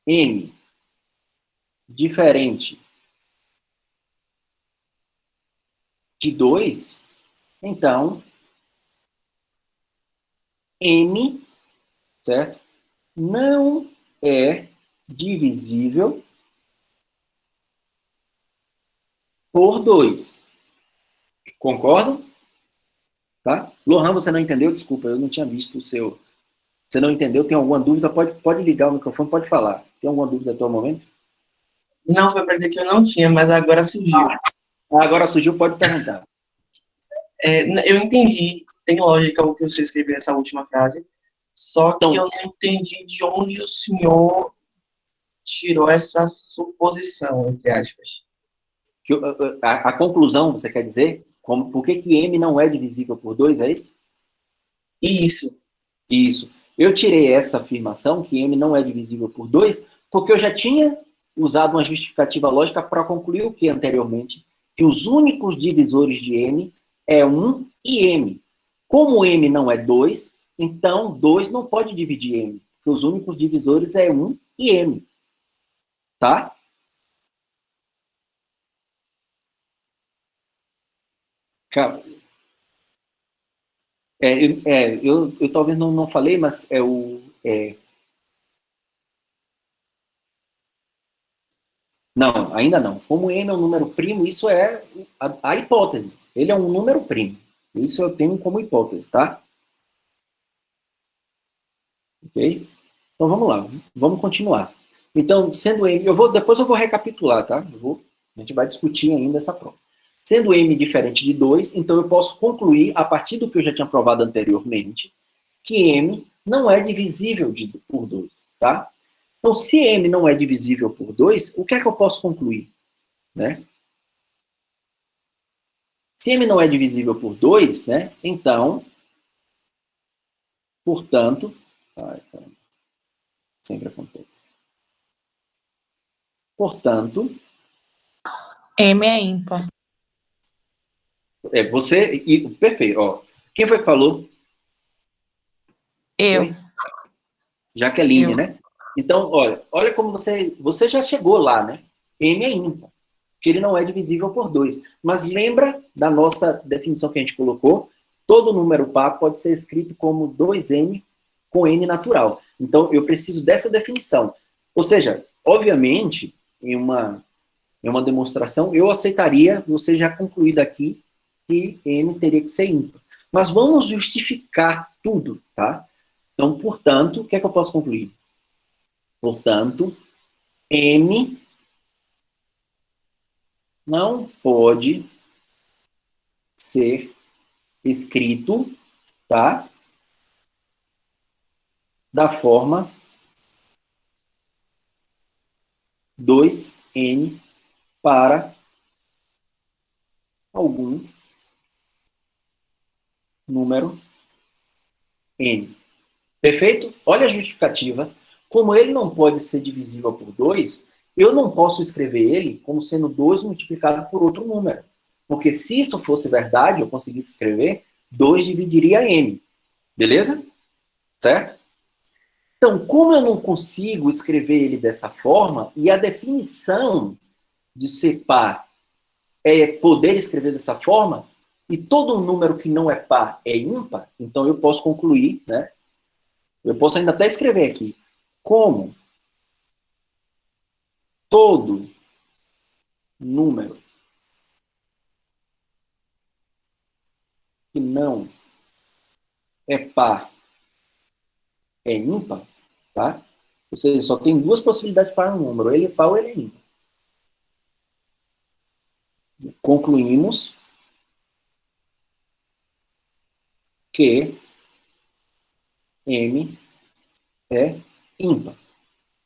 M diferente de 2, então M, certo? Não é divisível por 2. Concordo? Tá? Lohan, você não entendeu? Desculpa, eu não tinha visto o seu... Você não entendeu? Tem alguma dúvida? Pode ligar o microfone, pode falar. Tem alguma dúvida até o momento? Não, foi para dizer que eu não tinha, mas agora surgiu. Agora surgiu, pode perguntar. Eu entendi, tem lógica o que você escreveu nessa última frase, só que eu não entendi de onde o senhor tirou essa suposição, entre aspas. A conclusão, você quer dizer? Por que M não é divisível por 2, é isso? Isso. Isso. Eu tirei essa afirmação, que M não é divisível por 2, porque eu já tinha usado uma justificativa lógica para concluir o que anteriormente? Que os únicos divisores de M é 1 e M. Como M não é 2, então 2 não pode dividir M, porque os únicos divisores é 1 e M. Tá? Eu talvez não falei, mas não, ainda não. Como M é um número primo, isso é a hipótese. Ele é um número primo. Isso eu tenho como hipótese, tá? Ok? Então vamos lá, vamos continuar. Então, sendo M, depois eu vou recapitular, tá? A gente vai discutir ainda essa prova. Sendo M diferente de 2, então eu posso concluir, a partir do que eu já tinha provado anteriormente, que M não é divisível por 2, tá? Então, se M não é divisível por 2, o que é que eu posso concluir? Né? Se M não é divisível por 2, né? Então, portanto, sempre acontece. Portanto, M é ímpar. Você, perfeito, ó. Quem foi que falou? Eu. Foi? Jaqueline, Eu. né? Então, olha como você já chegou lá, né? M é ímpar, que ele não é divisível por 2. Mas lembra da nossa definição que a gente colocou? Todo número par pode ser escrito como 2n com n natural. Então, eu preciso dessa definição. Ou seja, obviamente, em uma demonstração, eu aceitaria você já concluir daqui que n teria que ser ímpar. Mas vamos justificar tudo, tá? Então, portanto, o que é que eu posso concluir? Portanto, m não pode ser escrito, tá? Da forma 2n para algum número n. Perfeito? Olha a justificativa. Como ele não pode ser divisível por 2, eu não posso escrever ele como sendo 2 multiplicado por outro número. Porque se isso fosse verdade, eu conseguisse escrever, 2 dividiria n. Beleza? Certo? Então, como eu não consigo escrever ele dessa forma, e a definição de ser par é poder escrever dessa forma, e todo número que não é par é ímpar, então eu posso concluir, né? Eu posso ainda até escrever aqui, como todo número que não é par é ímpar, tá? Ou seja, só tem duas possibilidades para um número, ele é par ou ele é ímpar. Concluímos que M é ímpar.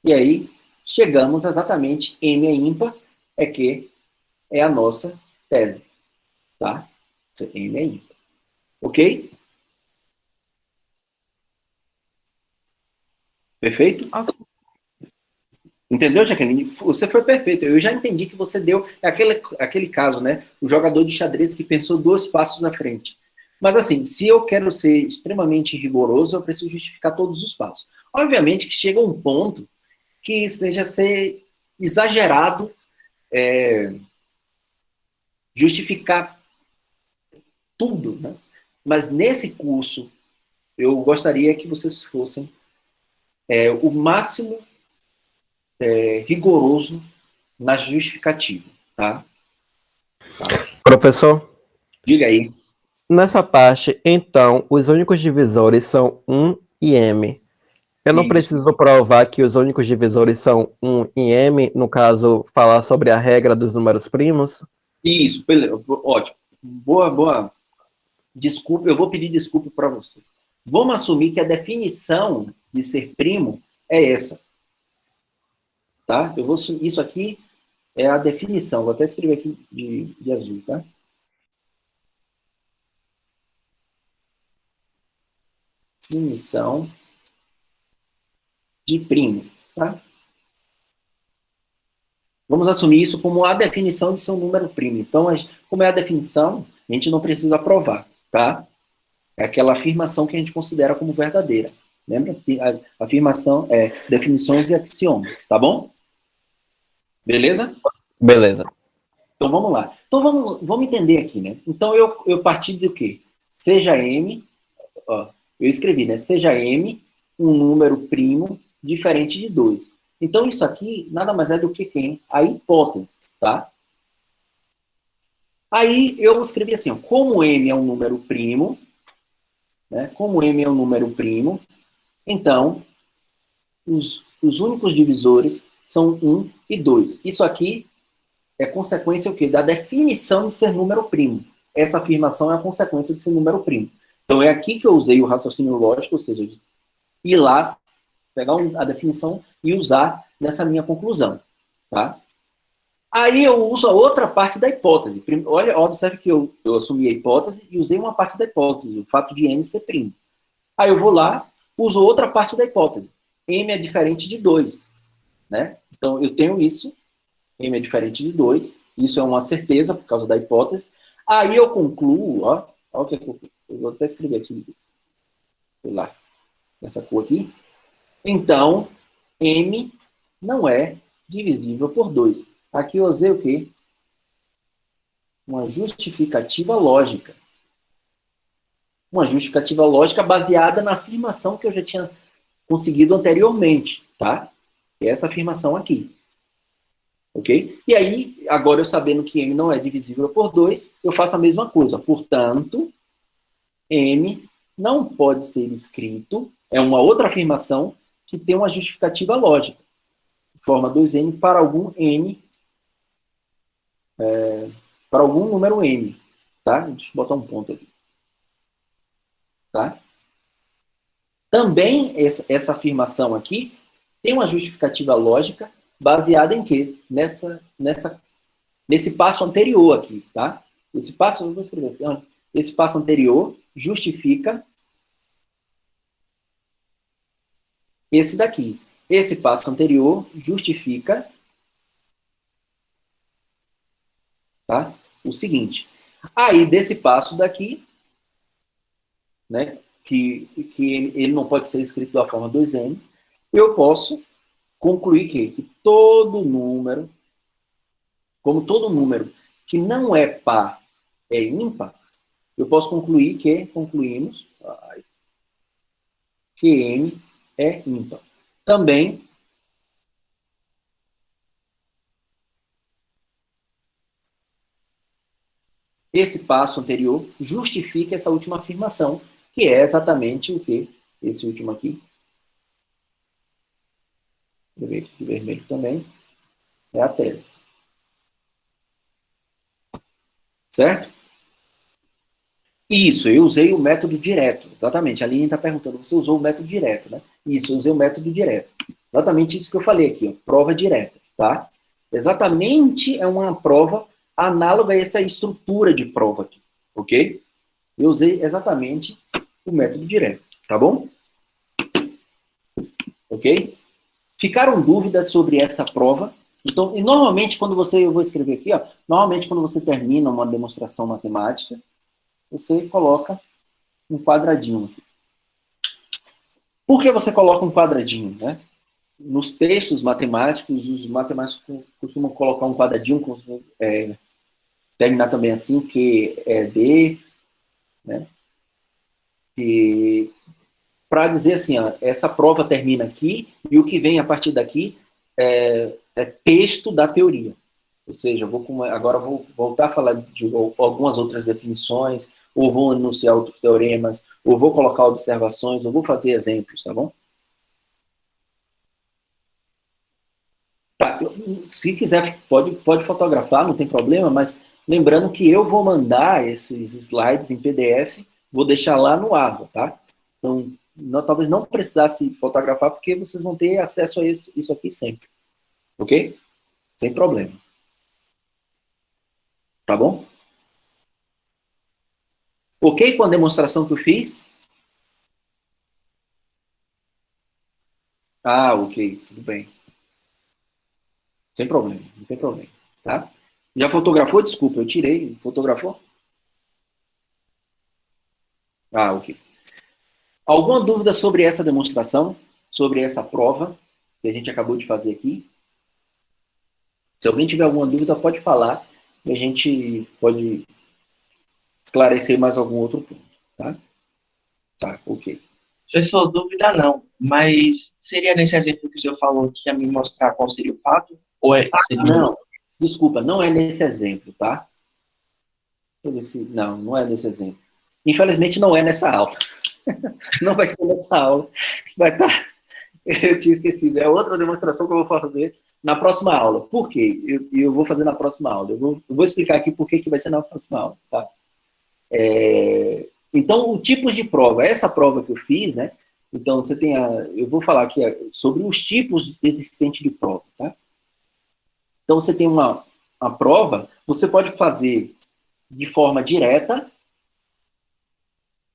E aí, chegamos exatamente, M é ímpar, é que é a nossa tese, tá? M é ímpar. Ok? Perfeito? Ok. Entendeu, Jaqueline? Você foi perfeito. Eu já entendi que você deu aquele caso, né? O jogador de xadrez que pensou 2 passos à frente. Mas assim, se eu quero ser extremamente rigoroso, eu preciso justificar todos os passos. Obviamente que chega um ponto que seja ser exagerado justificar tudo, né? Mas nesse curso, eu gostaria que vocês fossem o máximo rigoroso na justificativa, tá? Professor, Diga aí. nessa parte, então, os únicos divisores são 1 e m. Eu não Isso. preciso provar que os únicos divisores são 1 e m, no caso, falar sobre a regra dos números primos? Isso, ótimo. Boa. Desculpa, eu vou pedir desculpa para você. Vamos assumir que a definição de ser primo é essa. Tá? Isso aqui é a definição. Vou até escrever aqui de azul, tá? Definição de primo, tá? Vamos assumir isso como a definição de ser um número primo. Então, como é a definição, a gente não precisa provar, tá? É aquela afirmação que a gente considera como verdadeira. Lembra? A afirmação é definições e axiomas, tá bom? Beleza? Beleza. Então vamos lá. Então vamos entender aqui, né? Então eu parti do quê? Seja M, ó, eu escrevi, né? Seja M um número primo diferente de 2. Então isso aqui nada mais é do que quem? A hipótese, tá? Aí eu escrevi assim, ó, como M é um número primo, né? Como M é um número primo, então os únicos divisores são 1 e 2. Isso aqui é consequência o quê? Da definição de ser número primo. Essa afirmação é a consequência de ser número primo. Então é aqui que eu usei o raciocínio lógico, ou seja, ir lá, pegar a definição e usar nessa minha conclusão. Tá? Aí eu uso a outra parte da hipótese. Olha, observe que eu assumi a hipótese e usei uma parte da hipótese, o fato de M ser primo. Aí eu vou lá, uso outra parte da hipótese. M é diferente de 2. Né? Então eu tenho isso, M é diferente de 2, isso é uma certeza por causa da hipótese. Aí eu concluo, ó o que eu vou até escrever aqui, sei lá, essa cor aqui. Então, M não é divisível por 2. Aqui eu usei o quê? Uma justificativa lógica. Uma justificativa lógica baseada na afirmação que eu já tinha conseguido anteriormente, tá? Essa afirmação aqui. Ok? E aí, agora eu sabendo que M não é divisível por 2, eu faço a mesma coisa. Portanto, M não pode ser escrito, é uma outra afirmação que tem uma justificativa lógica. Forma 2M para algum N, para algum número M. Tá? Deixa eu botar um ponto aqui. Tá? Também essa afirmação aqui tem uma justificativa lógica baseada em quê? Nesse passo anterior aqui, tá? Esse passo, eu vou escrever aqui, esse passo anterior justifica esse daqui. Esse passo anterior justifica, tá? O seguinte. Aí, desse passo daqui, né, que ele não pode ser escrito da forma 2n, eu posso concluir que todo número, como todo número que não é par é ímpar, eu posso concluir concluímos que n é ímpar. Também, esse passo anterior justifica essa última afirmação, que é exatamente o que? Esse último aqui. Vermelho também. É a tese. Certo? Isso, eu usei o método direto. Exatamente. A Aline está perguntando, você usou o método direto, né? Isso, eu usei o método direto. Exatamente isso que eu falei aqui, ó, prova direta, tá? Exatamente é uma prova análoga a essa estrutura de prova aqui, ok? Eu usei exatamente o método direto, tá bom? Ok? Ficaram dúvidas sobre essa prova? Então, e normalmente quando eu vou escrever aqui, ó, normalmente quando você termina uma demonstração matemática, você coloca um quadradinho aqui. Por que você coloca um quadradinho, né? Nos textos matemáticos, os matemáticos costumam colocar um quadradinho, terminar também assim, que é D, né? Para dizer assim, ó, essa prova termina aqui, e o que vem a partir daqui é texto da teoria. Ou seja, agora vou voltar a falar de algumas outras definições, ou vou enunciar outros teoremas, ou vou colocar observações, ou vou fazer exemplos, tá bom? Tá, se quiser, pode fotografar, não tem problema, mas lembrando que eu vou mandar esses slides em PDF, vou deixar lá no Ava, tá? Então, talvez não precisasse fotografar, porque vocês vão ter acesso a isso aqui sempre. Ok? Sem problema. Tá bom? Ok com a demonstração que eu fiz? Ah, ok, tudo bem. Sem problema, não tem problema, tá? Já fotografou? Desculpa, eu tirei. Fotografou? Ah, ok. Alguma dúvida sobre essa demonstração? Sobre essa prova que a gente acabou de fazer aqui? Se alguém tiver alguma dúvida, pode falar e a gente pode esclarecer mais algum outro ponto, tá? Tá, ok. Professor, dúvida não, mas seria nesse exemplo que o senhor falou que ia me mostrar qual seria o fato? Ou seria... Não, desculpa, não é nesse exemplo, tá? Não é nesse exemplo. Infelizmente, não é nessa aula. Não vai ser nessa aula. Vai estar... Eu tinha esquecido. É outra demonstração que eu vou fazer na próxima aula. Por quê? Eu vou fazer na próxima aula. Eu vou explicar aqui por que vai ser na próxima aula, tá? Então, o tipo de prova. Essa prova que eu fiz, né? Então, você tem eu vou falar aqui sobre os tipos existentes de prova, tá? Então, você tem uma prova, você pode fazer de forma direta,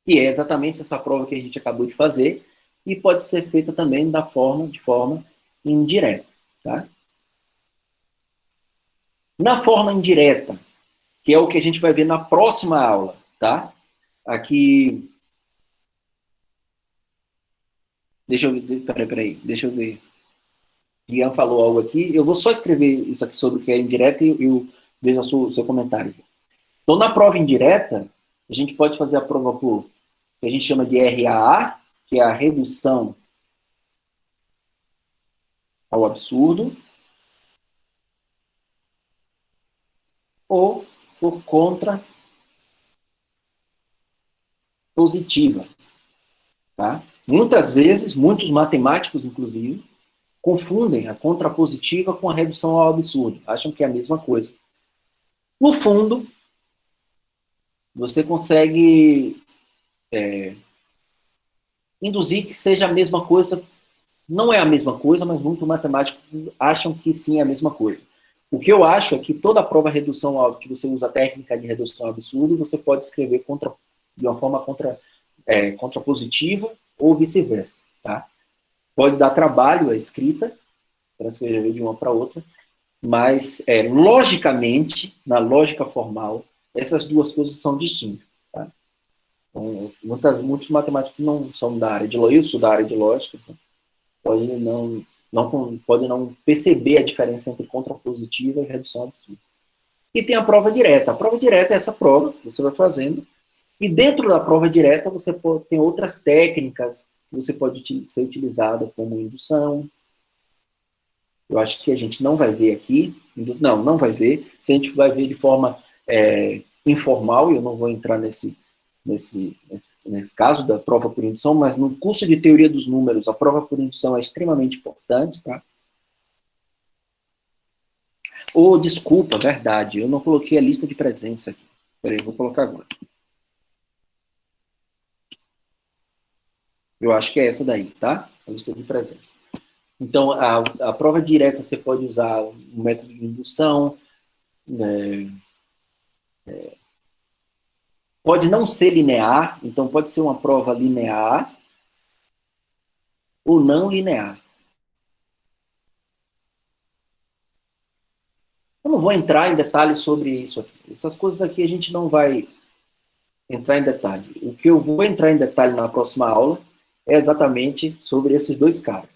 que é exatamente essa prova que a gente acabou de fazer, e pode ser feita também de forma indireta, tá? Na forma indireta, que é o que a gente vai ver na próxima aula, tá? Aqui... Deixa eu ver, peraí, deixa eu ver. Ian falou algo aqui, eu vou só escrever isso aqui sobre o que é indireta e eu vejo o seu comentário. Então, na prova indireta, a gente pode fazer a prova por, que a gente chama de RAA, que é a redução ao absurdo, ou por contrapositiva, tá? Muitas vezes, muitos matemáticos, inclusive, confundem a contrapositiva com a redução ao absurdo. Acham que é a mesma coisa. No fundo, você consegue induzir que seja a mesma coisa. Não é a mesma coisa, mas muitos matemáticos acham que sim é a mesma coisa. O que eu acho é que toda prova redução ao, que você usa a técnica de redução ao absurdo, você pode escrever de uma forma contrapositiva ou vice-versa. Tá? Pode dar trabalho a escrita, para escrever de uma para outra, mas, logicamente, na lógica formal, essas duas coisas são distintas. Tá? Então, muitos matemáticos não são da área de lógica, eu sou da área de lógica, então, pode não perceber a diferença entre contrapositiva e redução absurda. E tem a prova direta. A prova direta é essa prova que você vai fazendo, e dentro da prova direta você tem outras técnicas que você pode ser utilizada como indução. Eu acho que a gente não vai ver aqui. Não vai ver. Se a gente vai ver de forma informal, e eu não vou entrar nesse caso da prova por indução, mas no curso de teoria dos números, a prova por indução é extremamente importante, tá? Desculpa, verdade, eu não coloquei a lista de presença aqui. Peraí, vou colocar agora. Eu acho que é essa daí, tá? A lista de presença. Então, a prova direta você pode usar o método de indução, pode não ser linear, então pode ser uma prova linear ou não linear. Eu não vou entrar em detalhes sobre isso aqui. Essas coisas aqui a gente não vai entrar em detalhe. O que eu vou entrar em detalhe na próxima aula é exatamente sobre esses dois caras.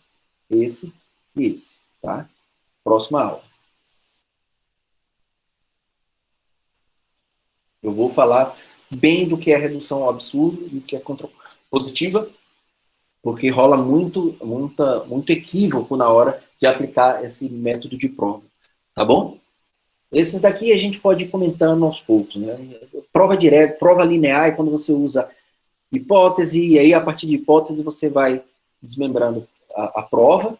Esse e esse, tá? Próxima aula. Eu vou falar bem do que é redução ao absurdo e do que é contrapositiva, porque rola muito equívoco na hora de aplicar esse método de prova, tá bom? Esses daqui a gente pode ir comentando aos poucos, né? Prova direta, prova linear é quando você usa hipótese, e aí a partir de hipótese você vai desmembrando a prova,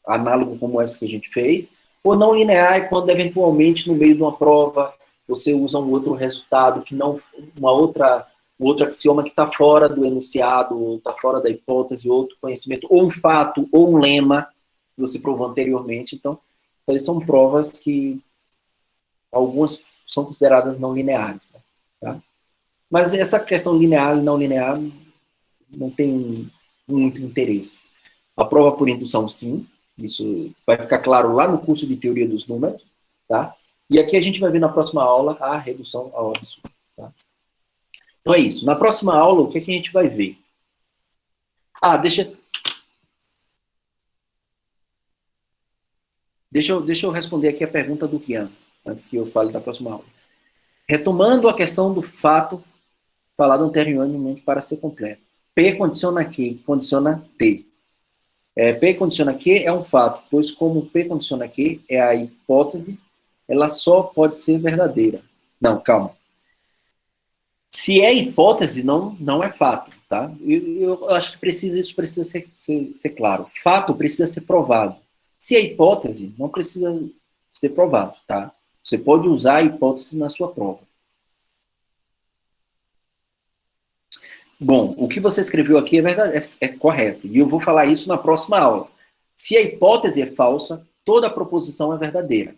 análogo como essa que a gente fez, ou não linear é quando eventualmente no meio de uma prova você usa um outro resultado, que não, um outro axioma que está fora do enunciado, ou está fora da hipótese, outro conhecimento, ou um fato, ou um lema que você provou anteriormente. Então, essas são provas que algumas são consideradas não lineares. Né? Tá? Mas essa questão linear e não linear não tem muito interesse. A prova por indução, sim. Isso vai ficar claro lá no curso de teoria dos números. Tá? E aqui a gente vai ver na próxima aula a redução ao absurdo. Tá? Então é isso. Na próxima aula, o que, é que a gente vai ver? Deixa eu responder aqui a pergunta do Kian, antes que eu fale da próxima aula. Retomando a questão do fato falado anteriormente para ser completo. P condiciona Q, condiciona T. P condiciona Q é um fato, pois como P condiciona Q é a hipótese, ela só pode ser verdadeira. Não, calma. Se é hipótese, não é fato, tá? Eu acho que isso precisa ser claro. Fato precisa ser provado. Se é hipótese, não precisa ser provado, tá? Você pode usar a hipótese na sua prova. Bom, o que você escreveu aqui é verdade, é correto. E eu vou falar isso na próxima aula. Se a hipótese é falsa, toda a proposição é verdadeira.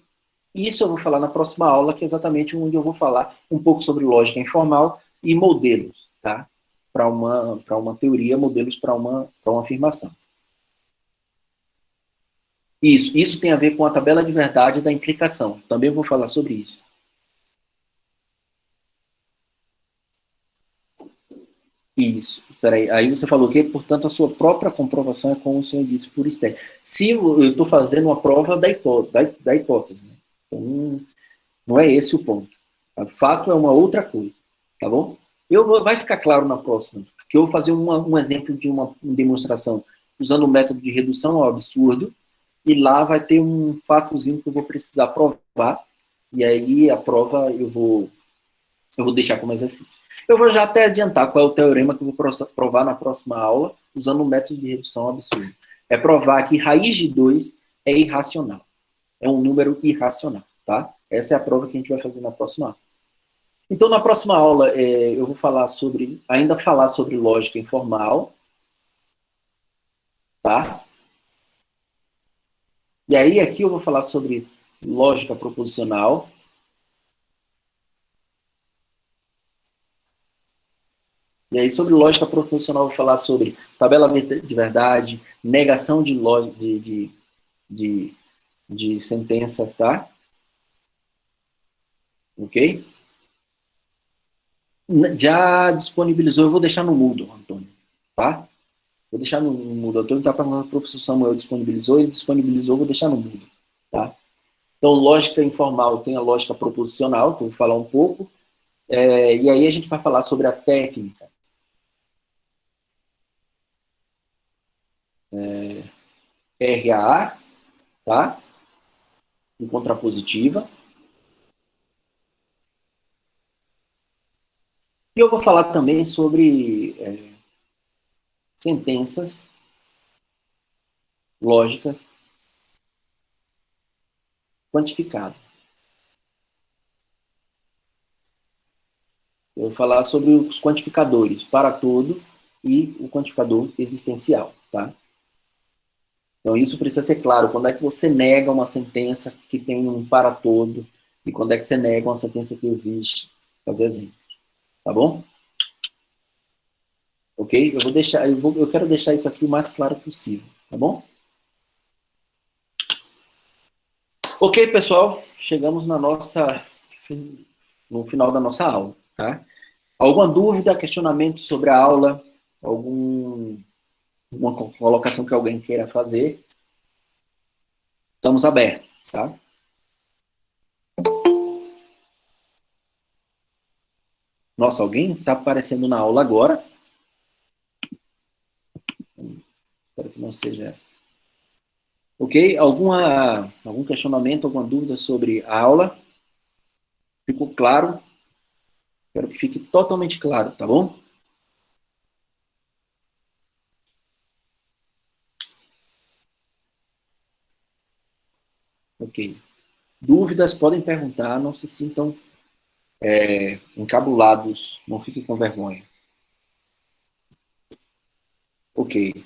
Isso eu vou falar na próxima aula, que é exatamente onde eu vou falar um pouco sobre lógica informal e modelos, tá? Para uma teoria, modelos para uma afirmação. Isso tem a ver com a tabela de verdade da implicação. Também vou falar sobre isso. Isso. Peraí, aí você falou que, portanto, a sua própria comprovação é como o senhor disse, por externo. Se eu estou fazendo uma prova da hipótese, né? Então, não é esse o ponto. O fato é uma outra coisa, tá bom? Vai ficar claro na próxima, que eu vou fazer um exemplo de uma demonstração usando o método de redução ao absurdo, e lá vai ter um fatozinho que eu vou precisar provar, e aí a prova eu vou deixar como exercício. Eu vou já até adiantar qual é o teorema que eu vou provar na próxima aula, usando o método de redução ao absurdo. É provar que raiz de 2 é irracional. É um número irracional, tá? Essa é a prova que a gente vai fazer na próxima aula. Então, na próxima aula, eu vou ainda falar sobre lógica informal, tá? E aí, aqui eu vou falar sobre lógica proposicional. E aí, sobre lógica proposicional, eu vou falar sobre tabela de verdade, negação de sentenças, tá? Ok? Já disponibilizou, eu vou deixar no mudo, Antônio, tá? Vou deixar no mudo. Antônio está perguntando se o professor Samuel disponibilizou, ele disponibilizou, vou deixar no mudo, tá? Então, lógica informal tem a lógica proposicional, que eu vou falar um pouco, e aí a gente vai falar sobre a técnica. RAA, tá? Em contrapositiva. E eu vou falar também sobre sentenças lógicas quantificadas. Eu vou falar sobre os quantificadores para todo e o quantificador existencial, tá? Então, isso precisa ser claro. Quando é que você nega uma sentença que tem um para todo e quando é que você nega uma sentença que existe? Fazer exemplos, tá bom? Ok? Eu quero deixar isso aqui o mais claro possível, tá bom? Ok, pessoal, chegamos no final da nossa aula, tá? Alguma dúvida, questionamento sobre a aula, alguma colocação que alguém queira fazer? Estamos abertos, tá? Nossa, alguém está aparecendo na aula agora? Espero que não seja. Ok? Algum questionamento, alguma dúvida sobre a aula? Ficou claro? Espero que fique totalmente claro, tá bom? Ok. Dúvidas podem perguntar, não se sintam encabulados, não fiquem com vergonha. Ok.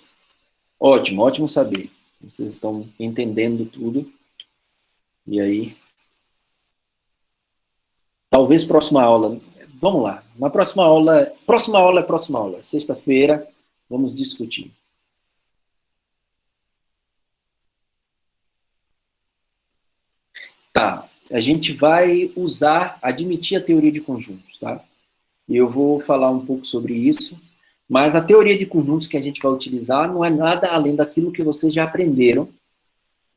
Ótimo, ótimo saber. Vocês estão entendendo tudo. E aí, talvez próxima aula. Vamos lá. Na próxima aula é próxima aula. Sexta-feira, vamos discutir. Tá. A gente vai admitir a teoria de conjuntos, tá? E eu vou falar um pouco sobre isso. Mas a teoria de conjuntos que a gente vai utilizar não é nada além daquilo que vocês já aprenderam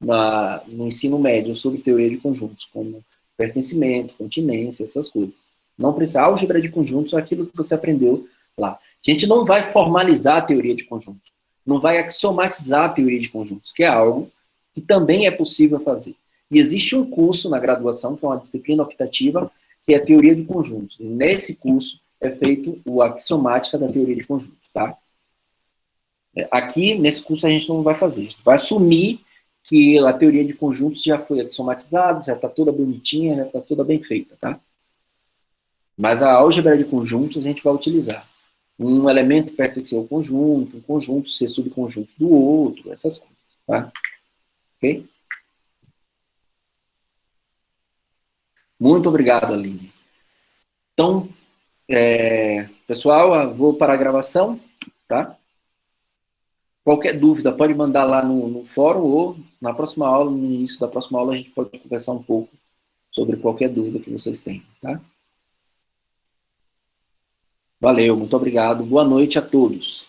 no ensino médio sobre teoria de conjuntos, como pertencimento, continência, essas coisas. Não precisa. Álgebra de conjuntos é aquilo que você aprendeu lá. A gente não vai formalizar a teoria de conjuntos, não vai axiomatizar a teoria de conjuntos, que é algo que também é possível fazer. E existe um curso na graduação, que é uma disciplina optativa, que é a teoria de conjuntos. E nesse curso é feito o axiomática da teoria de conjuntos, tá? Aqui, nesse curso, a gente não vai fazer. A gente vai assumir que a teoria de conjuntos já foi axiomatizada, já está toda bonitinha, já está toda bem feita, tá? Mas a álgebra de conjuntos a gente vai utilizar. Um elemento pertencer ao conjunto, um conjunto ser subconjunto do outro, essas coisas, tá? Ok? Muito obrigado, Aline. Então, pessoal, eu vou para a gravação, tá? Qualquer dúvida, pode mandar lá no fórum ou na próxima aula, no início da próxima aula, a gente pode conversar um pouco sobre qualquer dúvida que vocês tenham, tá? Valeu, muito obrigado. Boa noite a todos.